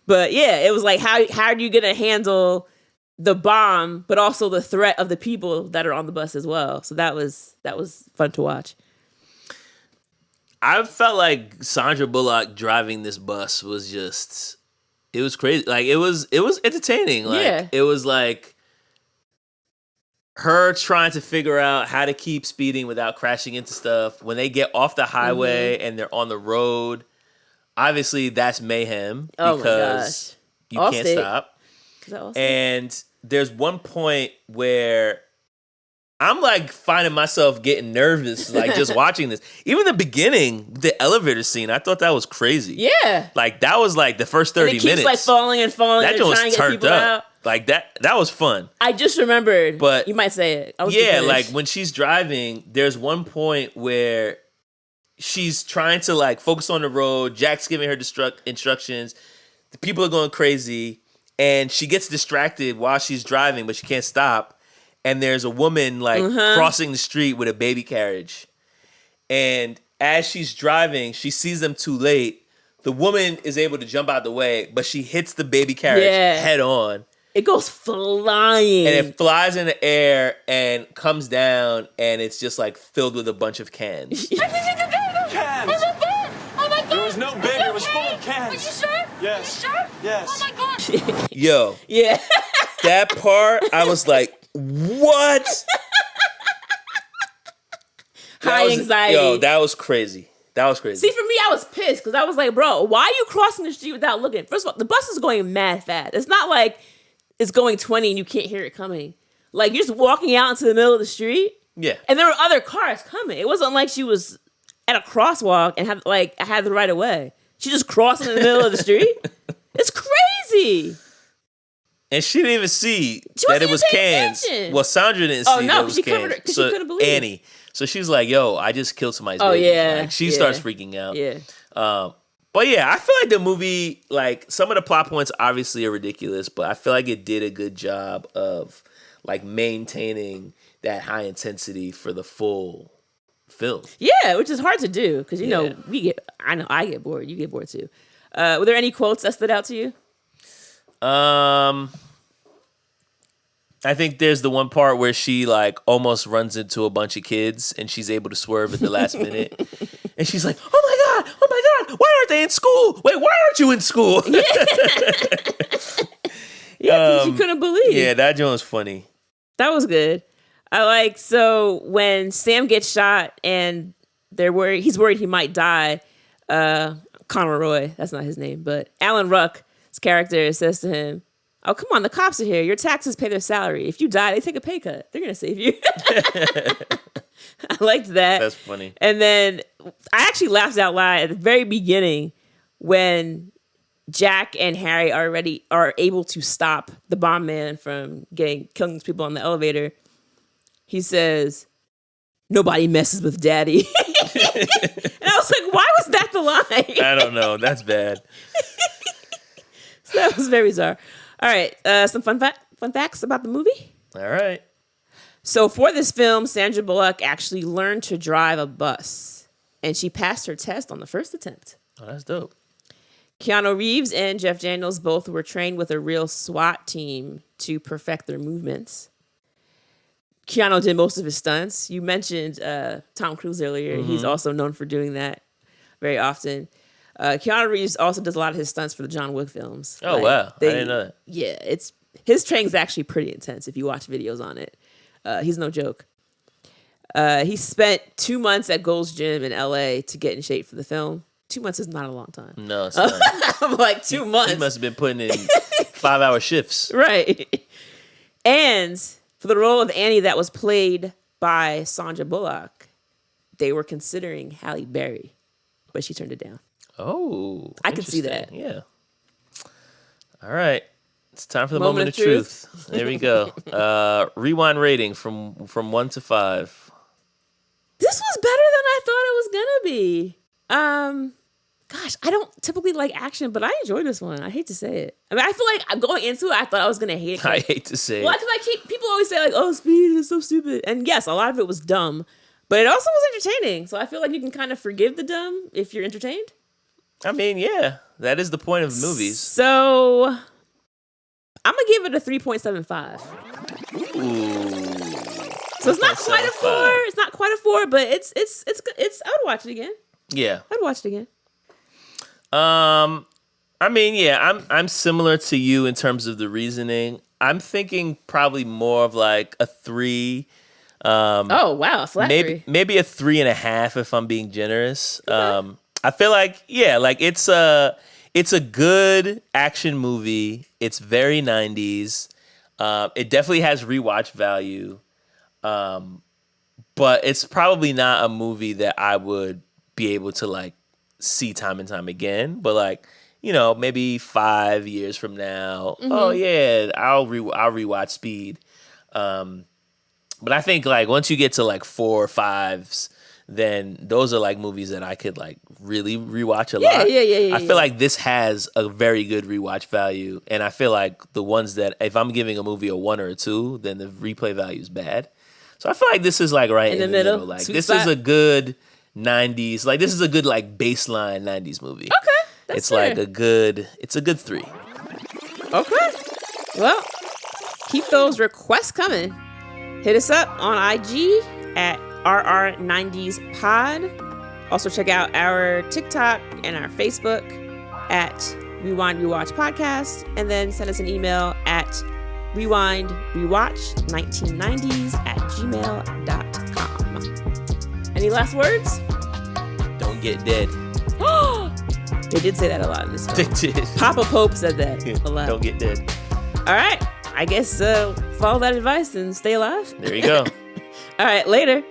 But yeah, it was like, how are you gonna handle the bomb, but also the threat of the people that are on the bus as well? So that was fun to watch. I felt like Sandra Bullock driving this bus was just, it was crazy. Like it was entertaining. Like it was like her trying to figure out how to keep speeding without crashing into stuff. When they get off the highway and they're on the road, obviously that's mayhem because you can't stop. And there's one point where I'm like finding myself getting nervous, like just watching this. Even the beginning, the elevator scene, I thought that was crazy. Yeah. Like that was like the first 30 minutes. It keeps like falling and falling. That and trying to get people out. Like that was fun. I just remembered. But you might say it. Like when she's driving, there's one point where she's trying to like focus on the road. Jack's giving her instructions. The people are going crazy. And she gets distracted while she's driving, but she can't stop. And there's a woman like crossing the street with a baby carriage. And as she's driving, she sees them too late. The woman is able to jump out the way, but she hits the baby carriage head on. It goes flying. And it flies in the air and comes down, and it's just like filled with a bunch of cans. I can see the bag. Cans. There's a bag. Oh my god. There was no bag. It was full of cans. Are you sure? Yes. Are you sure? Yes. Oh my god. Yo. Yeah. That part, I was like, what? High anxiety. Yo, that was crazy. That was crazy. See, for me, I was pissed because I was like, bro, why are you crossing the street without looking? First of all, the bus is going mad fast. It's not like it's going 20 and you can't hear it coming. Like, you're just walking out into the middle of the street. Yeah. And there were other cars coming. It wasn't like she was at a crosswalk and I had the right of way. She just crossed in the middle of the street. It's crazy. And she didn't even see She that wasn't it was even paying cans. attention. Well, Sandra didn't Oh, see no, that it was she covered cans. it 'cause she couldn't believe it. Annie. So she's like, yo, I just killed somebody's Oh, baby. yeah, Like, she yeah. starts freaking out. Yeah. But yeah, I feel like the movie, like, some of the plot points obviously are ridiculous, but I feel like it did a good job of, like, maintaining that high intensity for the full film. Yeah, which is hard to do because you Yeah. know I get bored. You get bored too. Were there any quotes that stood out to you? I think there's the one part where she like almost runs into a bunch of kids and she's able to swerve at the last minute. And she's like, oh my God, why aren't they in school? Wait, why aren't you in school? Yeah, she couldn't believe. Yeah, that joint was funny. That was good. So when Sam gets shot and he's worried he might die. Conroy, that's not his name, but Alan Ruck's character says to him, "Oh, come on, the cops are here. Your taxes pay their salary. If you die, they take a pay cut. They're gonna save you." I liked that. That's funny. And then I actually laughed out loud at the very beginning when Jack and Harry are able to stop the bomb man from killing these people on the elevator. He says, "Nobody messes with Daddy." And I was like, why was that the line? I don't know. That's bad. So that was very bizarre. All right, some fun facts about the movie. All right. So for this film, Sandra Bullock actually learned to drive a bus, and she passed her test on the first attempt. Oh, that's dope. Keanu Reeves and Jeff Daniels both were trained with a real SWAT team to perfect their movements. Keanu did most of his stunts. You mentioned Tom Cruise earlier. He's also known for doing that very often. Keanu Reeves also does a lot of his stunts for the John Wick films. Oh, wow. I didn't know that. Yeah, his training's actually pretty intense if you watch videos on it. He's no joke. He spent 2 months at Gold's Gym in LA to get in shape for the film. 2 months is not a long time. No, it's not. I'm like 2 months. He must have been putting in 5-hour shifts. Right. And for the role of Annie that was played by Sandra Bullock, they were considering Halle Berry, but she turned it down. Oh, I could see that. interesting. Yeah. All right. It's time for the moment of truth. There we go. Rewind rating from 1 to 5. This was better than I thought it was gonna be. Gosh, I don't typically like action, but I enjoyed this one. I hate to say it. I mean, I feel like going into it, I thought I was gonna hate it. I hate to say Well, it. because people always say like, "Oh, Speed is so stupid," and yes, a lot of it was dumb, but it also was entertaining. So I feel like you can kind of forgive the dumb if you're entertained. I mean, yeah, that is the point of movies. So I'm gonna give it a 3.75. Ooh. So it's not quite a 4. It's not quite a 4, but it's I would watch it again. Yeah. I'd watch it again. I mean, yeah, I'm similar to you in terms of the reasoning. I'm thinking probably more of like a 3. Oh wow, a flat 3. Maybe a 3.5 if I'm being generous. Okay. I feel like, yeah, like it's a good action movie. It's very 90s. It definitely has rewatch value. But it's probably not a movie that I would be able to like see time and time again. But like, you know, maybe 5 years from now, oh yeah, I'll rewatch Speed. But I think like once you get to like 4 or 5s, then those are like movies that I could like really rewatch a lot. Yeah. I feel like this has a very good rewatch value, and I feel like the ones that if I'm giving a movie a 1 or a 2, then the replay value is bad. So I feel like this is like right in the middle. Like Sweet this spot. is a good 90s. Like this is a good like baseline 90s movie. Okay, that's it's fair. like a good 3. Okay. Well, keep those requests coming. Hit us up on IG at RR90spod. Also check out our TikTok and our Facebook at Rewind Rewatch Podcast. And then send us an email at rewindrewatch1990s@gmail.com. Any last words? Don't get dead. They did say that a lot in this film. They did. Papa Pope said that a lot. Don't get dead. All right. I guess follow that advice and stay alive. There you go. All right. Later.